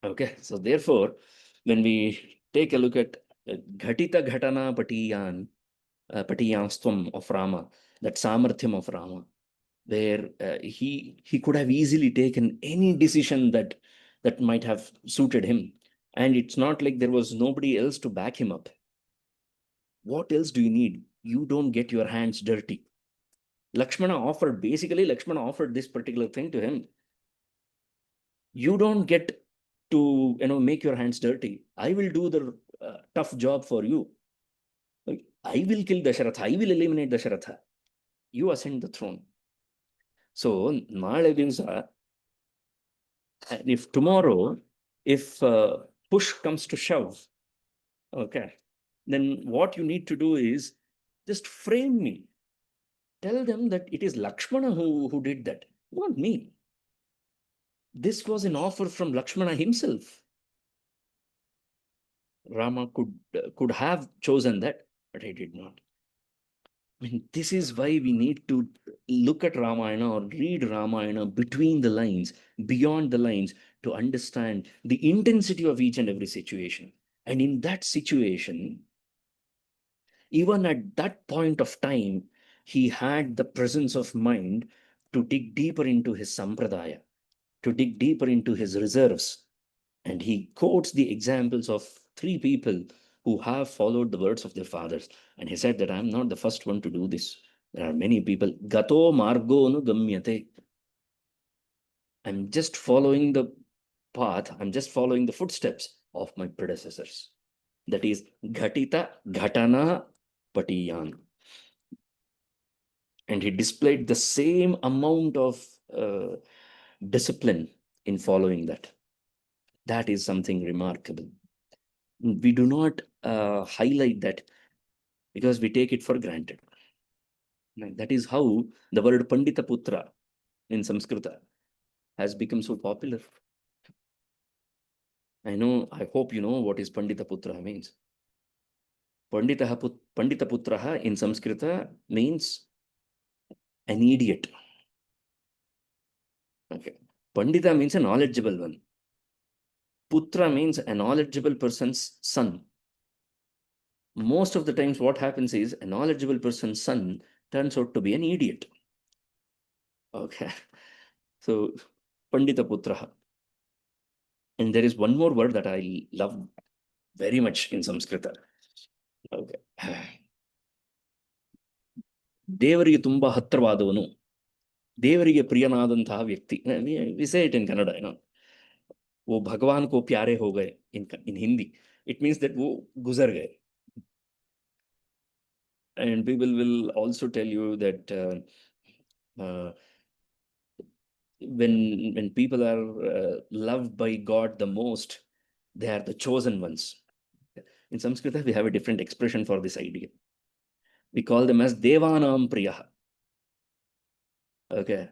Okay, so therefore, when we take a look at Ghatita Ghatana Patiyanstvam of Rama, that Samarthyam of Rama, where he could have easily taken any decision that might have suited him. And it's not like there was nobody else to back him up. What else do you need? You don't get your hands dirty. Lakshmana offered this particular thing to him. You don't get to make your hands dirty. I will do the tough job for you. I will kill Dasharatha. I will eliminate Dasharatha. You ascend the throne. So, if tomorrow, if push comes to shove, okay, then what you need to do is just frame me. Tell them that it is Lakshmana who did that, not me. This was an offer from Lakshmana himself. Rama could have chosen that, but he did not. I mean, this is why we need to look at Ramayana or read Ramayana between the lines, beyond the lines, to understand the intensity of each and every situation. And in that situation, even at that point of time, he had the presence of mind to dig deeper into his sampradaya, to dig deeper into his reserves. And he quotes the examples of 3 people who have followed the words of their fathers. And he said that I'm not the first one to do this. There are many people. Gato margo anugamyate. I'm just following the path. I'm just following the footsteps of my predecessors. That is Ghatita Ghatana Patiyan. And he displayed the same amount of discipline in following that. That is something remarkable. We do not highlight that because we take it for granted. That is how the word Pandita Putra in Sanskrita has become so popular. I hope you know what is Pandita Putra means. Pandita Putra in Sanskrita means an idiot. Okay. Pandita means a knowledgeable one. Putra means a knowledgeable person's son. Most of the times, what happens is a knowledgeable person's son turns out to be an idiot. Okay. So, Pandita Putra. And there is one more word that I love very much in Sanskrita. Okay. ದೇವರಿಗೆ ತುಂಬಾ ಹತ್ರವಾದವನು, ದೇವರಿಗೆ ಪ್ರಿಯನಾದಂತಹ ವ್ಯಕ್ತಿ. We say it in Kannada. वो भगवान को प्यारे हो गए in Hindi. It means that वो गुजर गए. And people will also tell you that uh, when people are loved by God the most, they are the chosen ones. In Sanskrit, we have a different expression for this idea. We call them as Devanam Priyaha. Okay.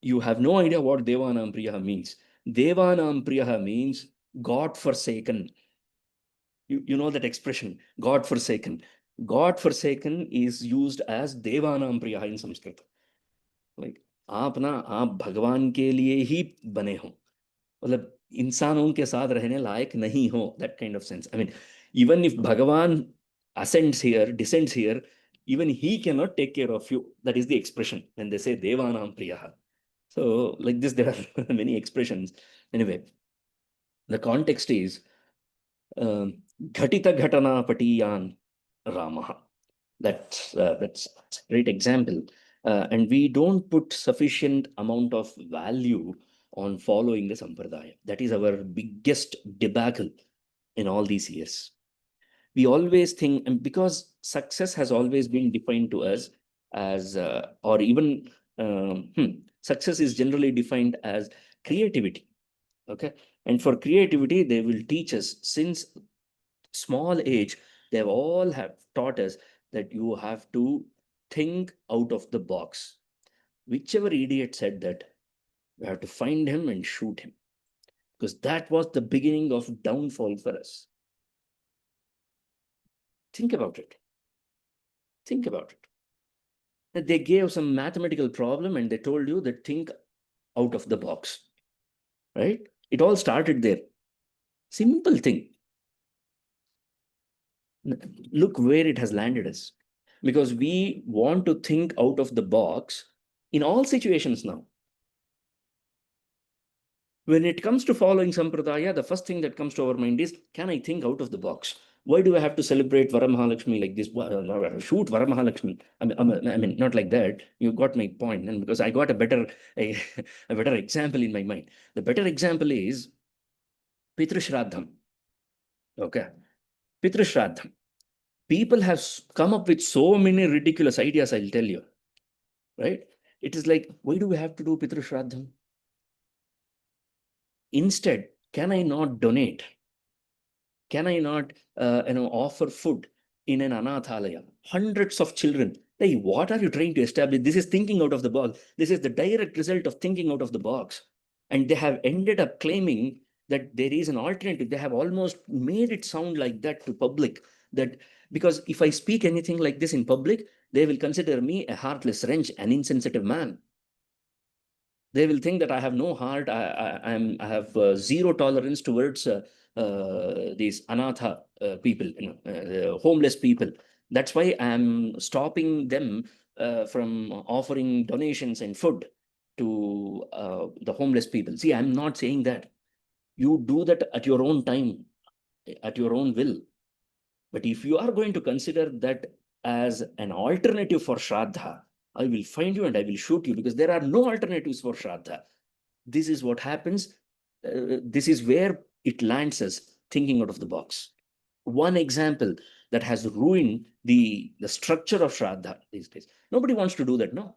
You have no idea what Devanam Priyaha means. Devanam Priyaha means God forsaken. You know that expression, God forsaken. God forsaken is used as Devanam Priyaha in Sanskrit. Like, आप भगवान के लिए ही बने हो, मतलब इंसानों के साथ रहने लायक नहीं हो, that kind of sense. I mean, even if Bhagavan ascends here, descends here, even he cannot take care of you. That is the expression when they say Devanam Priyaha. So like this, there are many expressions. Anyway, the context is Ghatita Ghatana Patiyan Ramaha. That's a great example. And we don't put sufficient amount of value on following the sampradaya. That is our biggest debacle in all these years. We always think, and because success has always been defined to us as, or even success is generally defined as creativity. Okay. And for creativity, they will teach us since small age, they all have taught us that you have to think out of the box. Whichever idiot said that, we have to find him and shoot him, because that was the beginning of downfall for us. Think about it. Think about it. They gave some mathematical problem and they told you that think out of the box, right? It all started there. Simple thing. Look where it has landed us, because we want to think out of the box in all situations now. When it comes to following Sampradaya, the first thing that comes to our mind is, can I think out of the box? Why do I have to celebrate Varamahalakshmi like this? Shoot Varamahalakshmi. I mean, not like that. You got my point. And because I got a better example in my mind. The better example is Pitru Shraddham. Okay. Pitru Shraddham. People have come up with so many ridiculous ideas, I'll tell you. Right? It is like, why do we have to do Pitru Shraddham? Instead, can I not donate? Can I not offer food in an anathalaya? Hundreds of children. Hey, what are you trying to establish? This is thinking out of the box. This is the direct result of thinking out of the box. And they have ended up claiming that there is an alternative. They have almost made it sound like that to public. That because if I speak anything like this in public, they will consider me a heartless wrench, an insensitive man. They will think that I have no heart. I have zero tolerance towards these anatha people, homeless people. That's why I'm stopping them from offering donations and food to the homeless people. See, I'm not saying that. You do that at your own time, at your own will. But if you are going to consider that as an alternative for Shraddha, I will find you and I will shoot you, because there are no alternatives for Shraddha. This is what happens. This is where it lands us thinking out of the box. One example that has ruined the structure of Shraddha these days. Nobody wants to do that, no?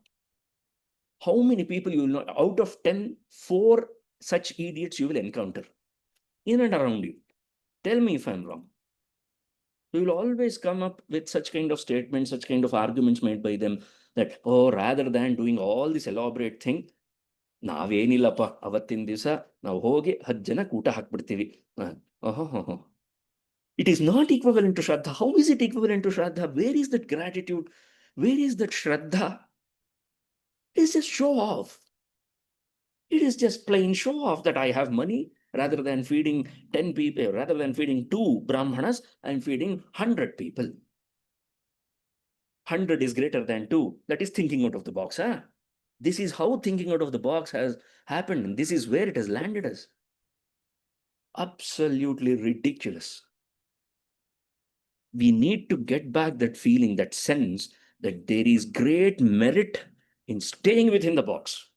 How many people you will know? Out of 10, 4 such idiots you will encounter in and around you. Tell me if I'm wrong. We will always come up with such kind of statements, such kind of arguments made by them that, oh, rather than doing all this elaborate thing, ನಾವೇನಿಲ್ಲಪ್ಪ ಅವತ್ತಿನ ದಿವಸ ನಾವು ಹೋಗಿ 10 ಜನಕ್ಕೆ ಊಟ ಹಾಕ್ಬಿಡ್ತೀವಿ. ಓಹೋ, it is not equivalent to Shraddha. How is it equivalent to Shraddha? Where is that gratitude? Where is that Shraddha? It is just show off. It is just plain show off that I have money. Rather than feeding 10 people, rather than feeding 2 Brahmanas, I'm feeding 100 people. 100 is greater than 2. That is thinking out of the box. Huh? This is how thinking out of the box has happened. And this is where it has landed us. Absolutely ridiculous. We need to get back that feeling, that sense that there is great merit in staying within the box.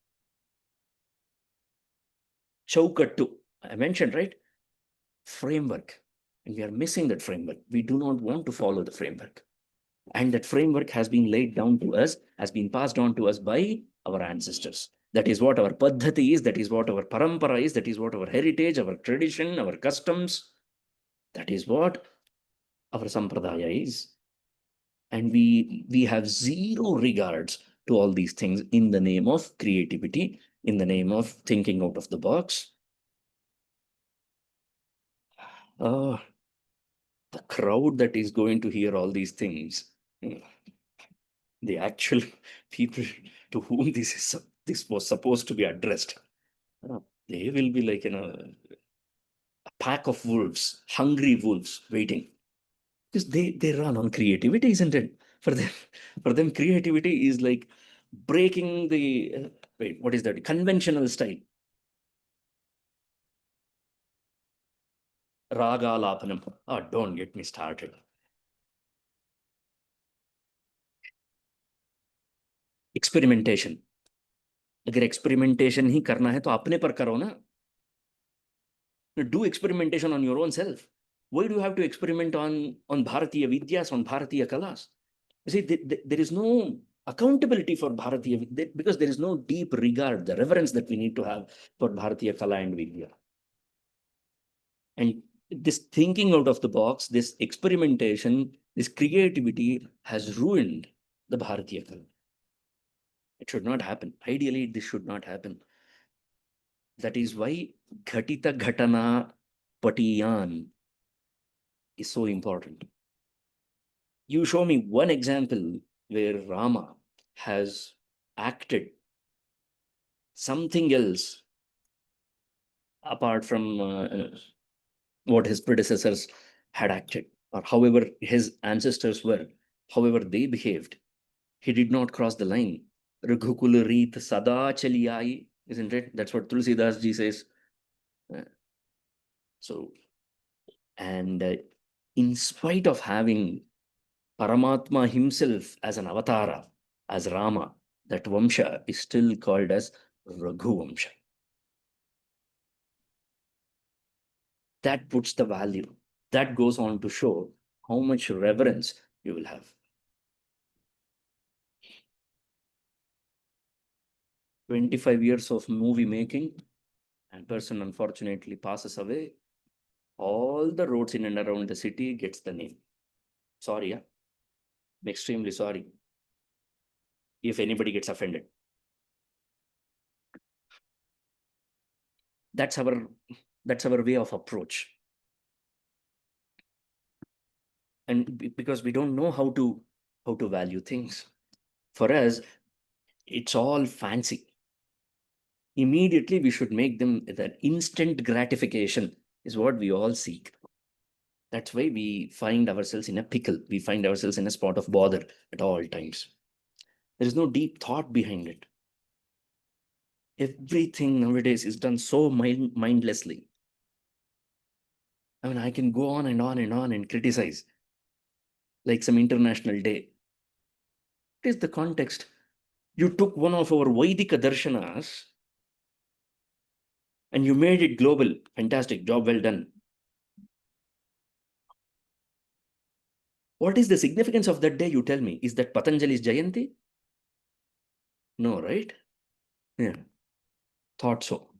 Chaukattu, I mentioned, right? Framework. And we are missing that framework. We do not want to follow the framework. And that framework has been laid down to us, has been passed on to us by our ancestors. That is what our paddhati is, that is what our parampara is, that is what our heritage, our tradition, our customs, that is what our sampradaya is. And we have zero regards to all these things in the name of creativity, in the name of thinking out of the box. The crowd that is going to hear all these things, the actual people to whom this was supposed to be addressed, they will be like, a pack of wolves, hungry wolves waiting, because they run on creativity, isn't it? For them creativity is like breaking the what is that, conventional style. Raga lapanam. Oh, don't get me started. Experimentation. अगर experimentation ही करना है तो अपने पर करो ना. Do experimentation on your own self. Why do you have to experiment on Bharatiya Vidyas, on Bharatiya Kalas? You see, there is no accountability for Bharatiya, because there is no deep regard, the reverence that we need to have for Bharatiya Kala and Vidya. And this thinking out of the box, this experimentation, this creativity has ruined the Bharatiya Kala. It should not happen. Ideally, this should not happen. That is why Ghatita Ghatana Patiyan is so important. You show me one example where Rama has acted something else apart from what his predecessors had acted, or however his ancestors were, however they behaved. He did not cross the line. Raghukul Reet Sada Chaliyai, isn't it? That's what Tulsidas ji says. So, and in spite of having Paramatma himself as an avatara, as Rama, that Vamsha is still called as Raghu Vamsha. That puts the value. That goes on to show how much reverence you will have. 25 years of movie making, and person unfortunately passes away. All the roads in and around the city gets the name. Sorry, yeah. I'm extremely sorry if anybody gets offended. That's our way of approach. And because we don't know how to value things. For us, it's all fancy. Immediately we should make them that instant gratification is what we all seek. That's why we find ourselves in a pickle. We find ourselves in a spot of bother at all times. There is no deep thought behind it. Everything nowadays is done so mindlessly. I mean, I can go on and on and on and criticize like some international day. What is the context? You took one of our Vaidika darshanas and you made it global. Fantastic, job well done. What is the significance of that day, you tell me? Is that Patanjali's Jayanti? No, right? Yeah. Thought so.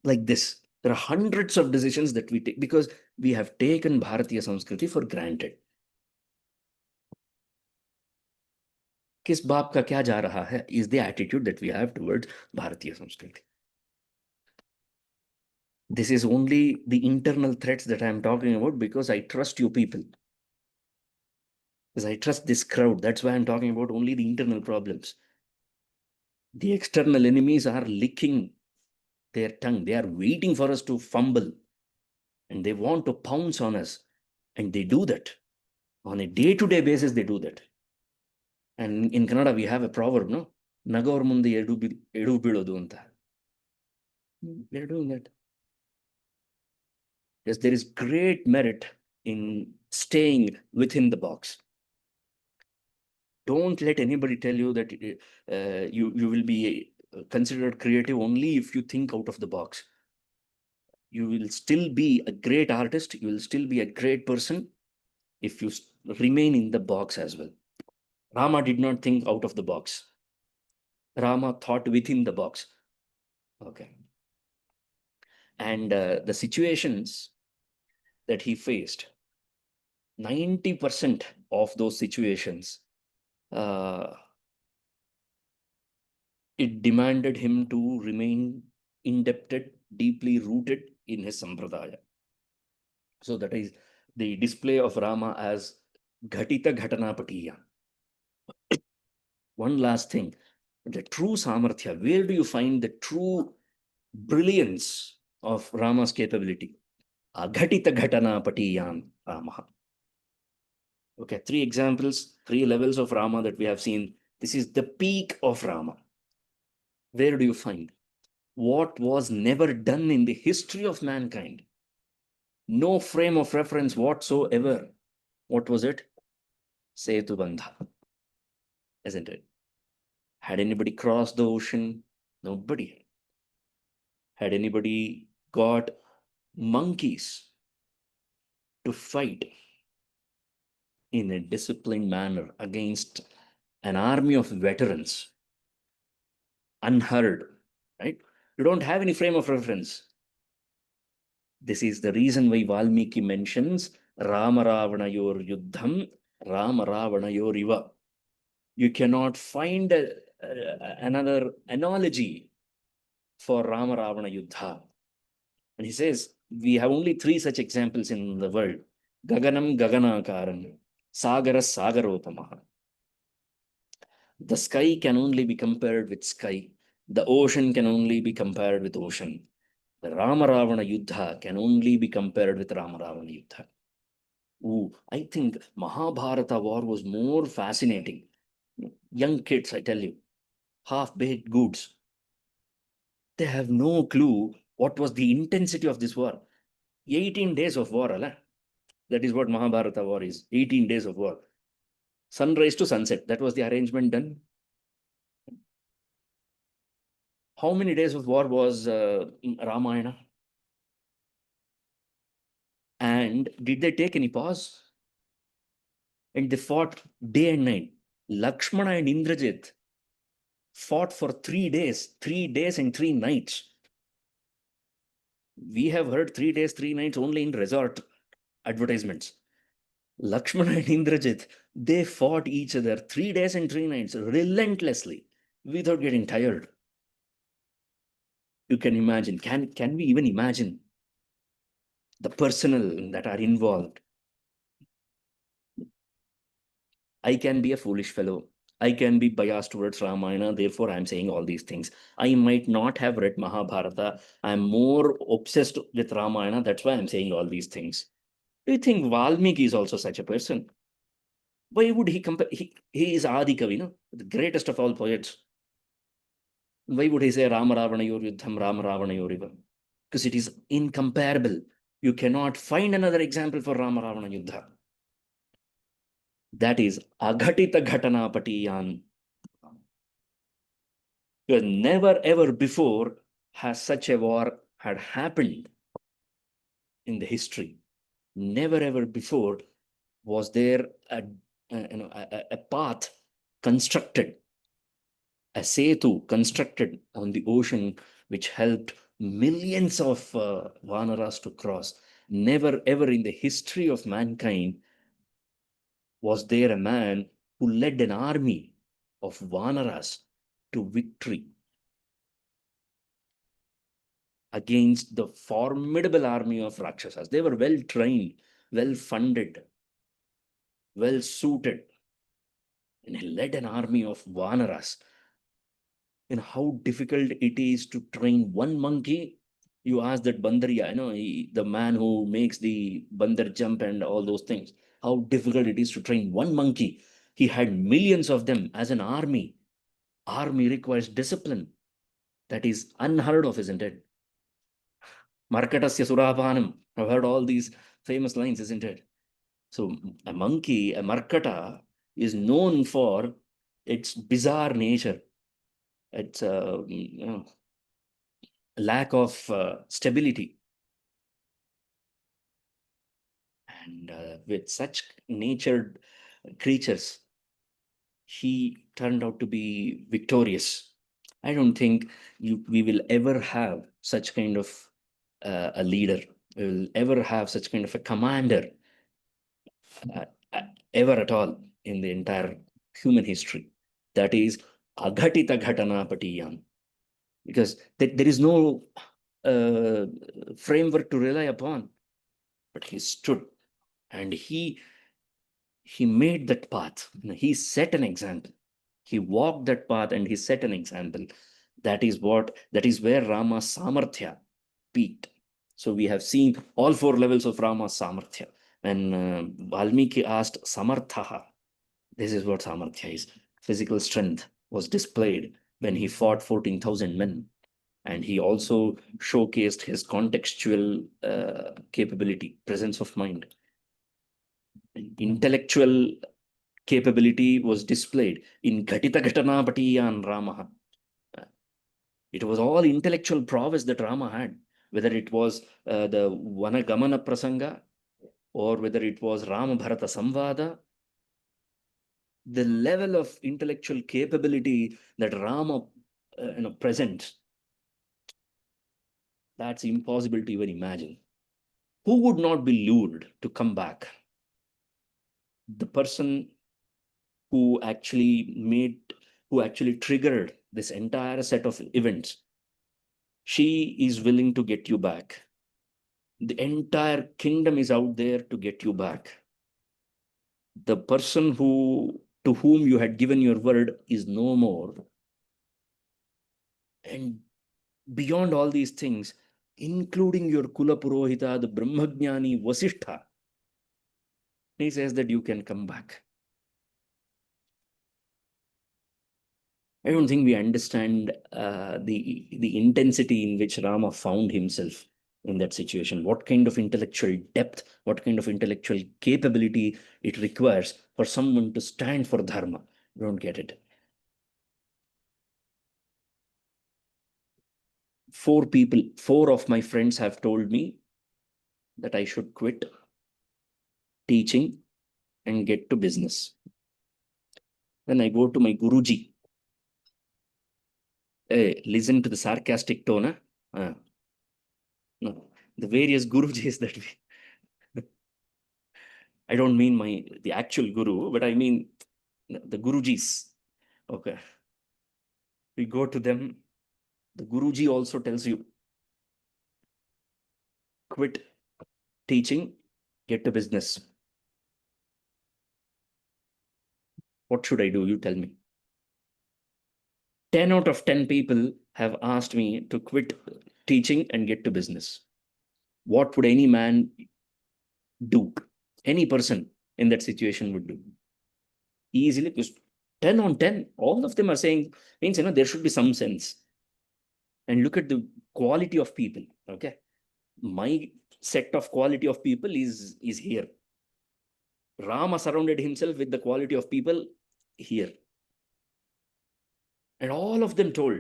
Like this. There are hundreds of decisions that we take because we have taken Bharatiya Samskriti for granted. किस बाप का क्या जा रहा है is the attitude that we have towards Bharatiya Samskriti. This is only the internal threats that I am talking about because I trust you people. Because I trust this crowd. That's why I'm talking about only the internal problems. The external enemies are licking their tongue. They are waiting for us to fumble. And they want to pounce on us. And they do that. On a day-to-day basis, they do that. And in Kannada, we have a proverb, no? Nagaur mundi edu bilodu anta. They're doing that. Yes, there is great merit in staying within the box. Don't let anybody tell you that you will be considered creative only if you think out of the box. You will still be a great artist. You will still be a great person if you remain in the box as well. Rama did not think out of the box. Rama thought within the box. Okay. And the situations that he faced, 90% of those situations, it demanded him to remain indebted, deeply rooted in his sampradaya. So that is the display of Rama as Ghatita Ghatanapatiya. One last thing, the true Samarthya, where do you find the true brilliance of Rama's capability? Aghatita Ghatanapatiyam Rama. Okay, 3 examples, 3 levels of Rama that we have seen. This is the peak of Rama. Where do you find? What was never done in the history of mankind? No frame of reference whatsoever. What was it? Setu Bandha. Isn't it? Had anybody crossed the ocean? Nobody. Had anybody got monkeys to fight in a disciplined manner against an army of veterans? Unheard, right? You don't have any frame of reference. This is the reason why Valmiki mentions Rama Ravanayor Yuddham, Rama Ravanayor Iva. You cannot find another analogy for Rama Ravana Yuddha. And he says, we have only 3 such examples in the world. Gaganam Gaganakaran, Sagara Sagaropamaha. The sky can only be compared with sky. The ocean can only be compared with ocean. The Rama Ravana Yuddha can only be compared with Rama Ravana Yuddha. Ooh, I think Mahabharata war was more fascinating. Young kids, I tell you, half-baked goods. They have no clue what was the intensity of this war. 18 days of war, Allah. That is what Mahabharata war is. 18 days of war. Sunrise to sunset. That was the arrangement done. How many days of war was Ramayana? And did they take any pause? And they fought day and night. Lakshmana and Indrajit fought for 3 days and 3 nights. We have heard 3 days, 3 nights only in resort advertisements. Lakshmana and Indrajit, they fought each other 3 days and 3 nights relentlessly without getting tired. You can imagine, can we even imagine the personnel that are involved? I can be a foolish fellow. I can be biased towards Ramayana, therefore I'm saying all these things. I might not have read Mahabharata. I'm more obsessed with Ramayana. That's why I'm saying all these things. Do you think Valmiki is also such a person? Why would he compare? He is Adi Kavi, no? The greatest of all poets. Why would he say Rama Ravana Yor Yuddham, Rama Ravana Yoriva? Because it is incomparable. You cannot find another example for Rama Ravana Yuddha. That is Aghatita Ghatanapatiyan. Because never ever before has such a war had happened in the history. Never ever before was there a path constructed, a setu constructed on the ocean, which helped millions of Vanaras to cross. Never ever in the history of mankind was there a man who led an army of Vanaras to victory against the formidable army of Rakshasas. They were well trained, well funded, well suited, and he led an army of Vanaras. And how difficult it is to train one monkey. You ask that Bandariya, the man who makes the Bandar jump and all those things, how difficult it is to train one monkey. He had millions of them as an army. Army requires discipline. That is unheard of, isn't it? Markatasya Surapanam. I've heard all these famous lines, isn't it? So a monkey, a Markata, is known for its bizarre nature, its lack of stability. And with such natured creatures, he turned out to be victorious. I don't think we will ever have such kind of a leader. We will ever have such kind of a commander uh, uh, ever at all in the entire human history. That is Aghatita Ghatana Patiyam. Because there is no framework to rely upon. But he stood and he made that path. He set an example. He walked that path and he set an example. That is where Rama's Samarthya peaked. So we have seen all four levels of Rama's Samarthya. When Valmiki asked Samarthaha, this is what Samarthya is. Physical strength was displayed when he fought 14,000 men. And he also showcased his contextual capability, presence of mind. Intellectual capability was displayed in Ghatita Ghatanapatiyan Rama. It was all intellectual prowess that Rama had, whether it was the Vanagamana Prasanga or whether it was Rama Bharata Samvada. The level of intellectual capability that Rama presents, that's impossible to even imagine. Who would not be lured to come back? The person who actually triggered this entire set of events, she is willing to get you back. The entire kingdom is out there to get you back. The person to whom you had given your word is no more. And beyond all these things, including your Kula Purohita, the Brahmajnani Vasishtha, he says that you can come back. I don't think we understand the intensity in which Rama found himself in that situation. What kind of intellectual depth, what kind of intellectual capability it requires for someone to stand for dharma. You don't get it. Four of my friends have told me that I should quit teaching and get to business. Then I go to my Guruji. Hey, listen to the sarcastic tone. No, the various Gurujis that I don't mean the actual Guru, but I mean the Gurujis. Okay. We go to them. The Guruji also tells you, quit teaching, get to business. What should I do? You tell me. 10 out of 10 people have asked me to quit teaching and get to business. What would any man do? Any person in that situation would do. Easily, because 10 on 10, all of them are saying, means, there should be some sense. And look at the quality of people. Okay. My set of quality of people is here. Rama surrounded himself with the quality of people here. And all of them told,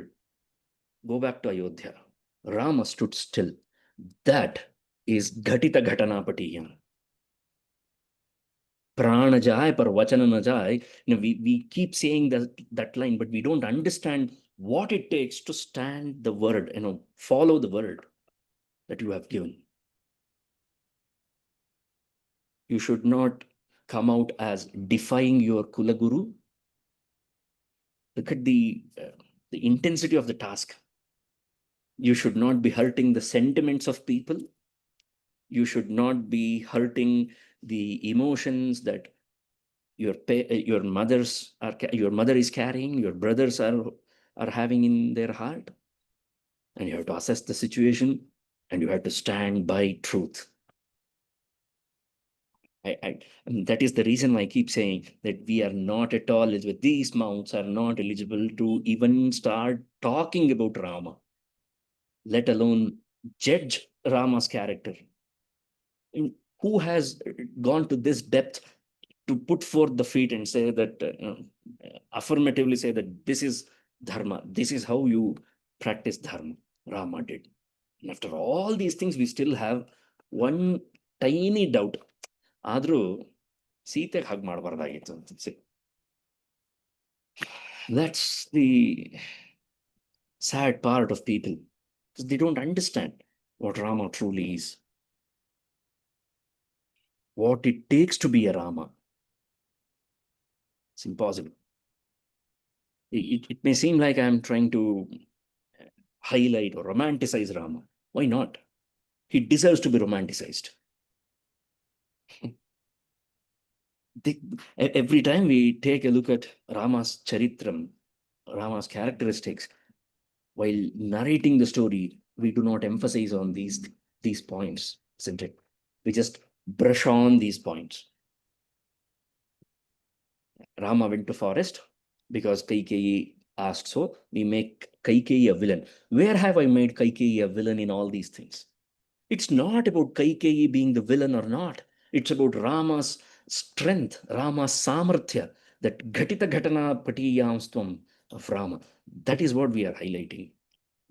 go back to Ayodhya. Rama stood still. That is Ghatita Ghatanapatiyam. Prana jai par vachana na jai. We keep saying that line, but we don't understand what it takes to stand the word, follow the word that you have given. You should not come out as defying your Kulaguru. Look at the intensity of the task. You should not be hurting the sentiments of people. You should not be hurting the emotions that your mother is carrying, your brothers are having in their heart. And you have to assess the situation, and you have to stand by truth. And that is the reason why I keep saying that we are not at all eligible. These mounts are not eligible to even start talking about Rama, let alone judge Rama's character. Who has gone to this depth to put forth the feet and say that, affirmatively say that this is dharma, this is how you practice dharma? Rama did. And after all these things, we still have one tiny doubt. ಆದ್ರೂ ಸೀತೆಗೆ ಹಾಗೆ ಮಾಡಬಾರ್ದಾಗಿತ್ತು ಅಂತ. That's the sad part of people, because they don't understand what Rama truly is, what it takes to be a Rama. It's impossible. It may seem like I'm trying to highlight or romanticize Rama. Why not? He deserves to be romanticized. Every time we take a look at Rama's charitram, Rama's characteristics, while narrating the story, we do not emphasize on these points, isn't it? We just brush on these points. Rama went to forest because Kaikeyi asked so. We make Kaikeyi a villain. Where have I made Kaikeyi a villain in all these things? It's not about Kaikeyi being the villain or not. It's about Rama's strength, Rama's samarthya, that ghatita ghatana patiyamstvam of Rama. That is what we are highlighting.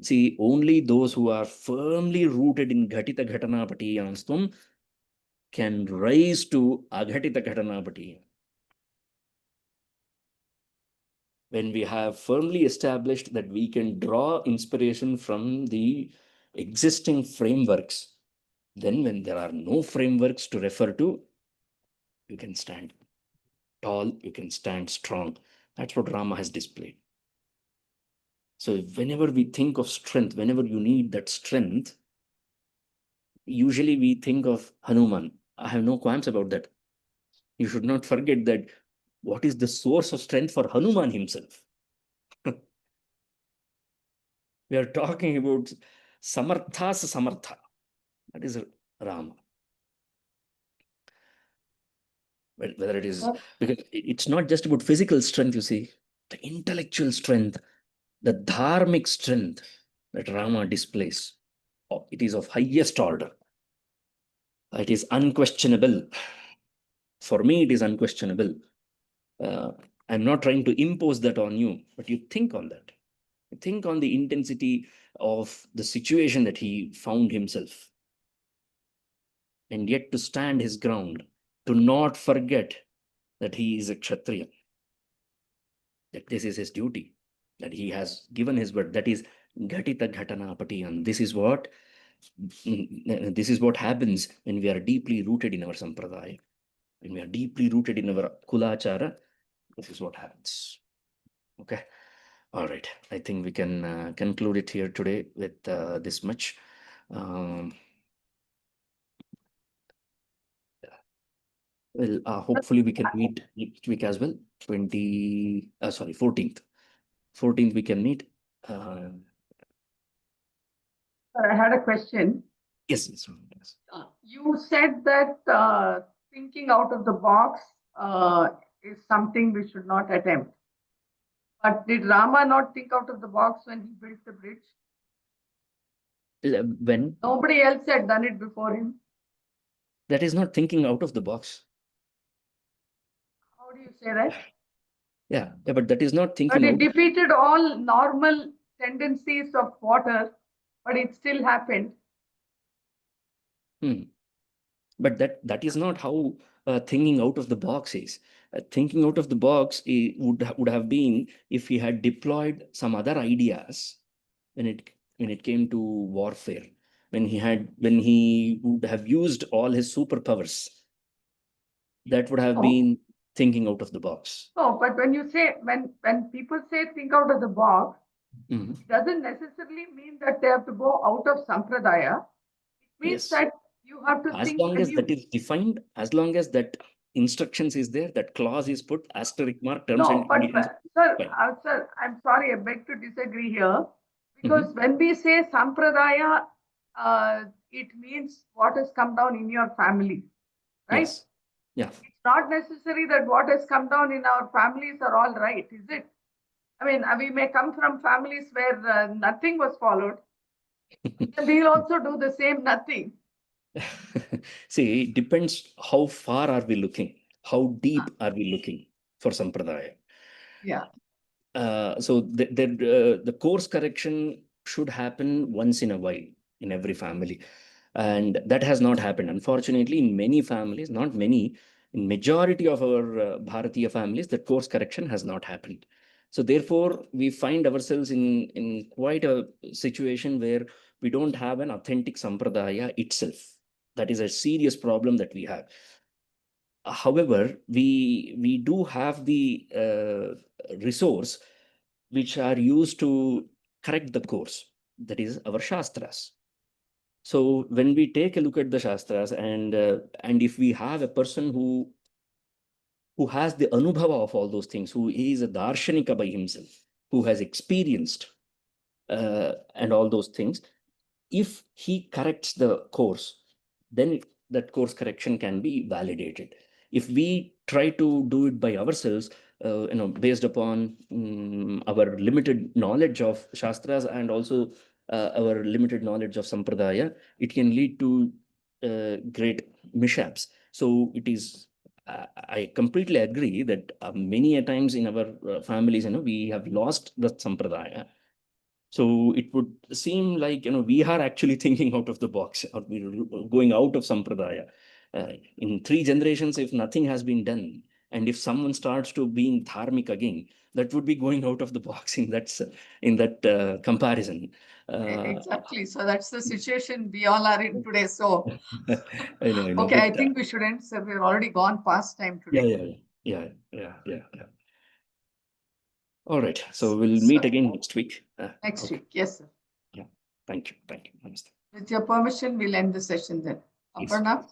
See, only those who are firmly rooted in ghatita ghatana patiyamstvam can rise to aghatita ghatana patiya. When we have firmly established that we can draw inspiration from the existing frameworks, then when there are no frameworks to refer to, you can stand tall, you can stand strong. That's what Rama has displayed. So whenever we think of strength, whenever you need that strength, usually we think of Hanuman. I have no qualms about that. You should not forget that what is the source of strength for Hanuman himself. We are talking about Samartha's Samartha. That is Rama. Whether it is, because it's not just about physical strength, you see, the intellectual strength, the dharmic strength that Rama displays, it is of highest order. It is unquestionable. For me, it is unquestionable. I'm not trying to impose that on you, but you think on that. Think on the intensity of the situation that he found himself, and yet to stand his ground, to not forget that he is a Kshatriya, that this is his duty, that he has given his word. That is Ghatita Ghatana Patiyan. This is what happens when we are deeply rooted in our sampradaya, when we are deeply rooted in our kulachara. This is what happens. Okay. All right. I think we can conclude it here today with this much. Well, hopefully we can meet next week as well. 14th. 14th we can meet. Sir, I had a question. Yes. Yes. You said that thinking out of the box is something we should not attempt. But did Rama not think out of the box when he built the bridge? When? Nobody else had done it before him. That is not thinking out of the box. How do you say that? Yeah, but that is not thinking. But it defeated all normal tendencies of water, but it still happened. But that is not how thinking out of the box is. Thinking out of the box would have been if he had deployed some other ideas when it came to warfare, when he would have used all his superpowers. That would have Oh. been thinking out of the box. No, but when you say, when people say think out of the box, Mhm. it doesn't necessarily mean that they have to go out of sampradaya. It means Yes. that you have to As think long when as that is defined, as long as that instructions is there, that clause is put, asterisk mark, terms No, and but conditions. sir, Fine. sir, I'm sorry, I beg to disagree here. Mhm. Because when we say sampradaya, it means what has come down in your family, right? Yes. Yeah. It's not necessary that what has come down in our families are all right, is it? I mean, we may come from families where nothing was followed, and we'll also do the same nothing. See, it depends how far are we looking, how deep are we looking for sampradaya. Yeah. So the course correction should happen once in a while in every family, and that has not happened, unfortunately, in many families. Not many, in majority of our Bharatiya families, that course correction has not happened. So therefore we find ourselves in quite a situation where we don't have an authentic sampradaya itself. That is a serious problem that we have. However, we do have the resource which are used to correct the course, that is our shastras. So when we take a look at the shastras, and if we have a person who has the anubhava of all those things, who is a darshanika by himself, who has experienced and all those things, if he corrects the course, then that course correction can be validated. If we try to do it by ourselves, based upon our limited knowledge of shastras and also our limited knowledge of sampradaya, it can lead to great mishaps. So it is. I completely agree that many a times in our families, we have lost the sampradaya. So it would seem like we are actually thinking out of the box, or we're going out of sampradaya. In 3 generations, if nothing has been done, and if someone starts to being dharmic again, that would be going out of the box in that comparison. Exactly. So that's the situation we all are in today. So, I know, okay, I but think we should end. So we're already gone past time yeah, today. yeah. All right, so we'll So, meet again next week. next Okay, week. Yes, sir. yeah. Thank you. Namaste. With your permission, we'll end the session then. Please. Aparna?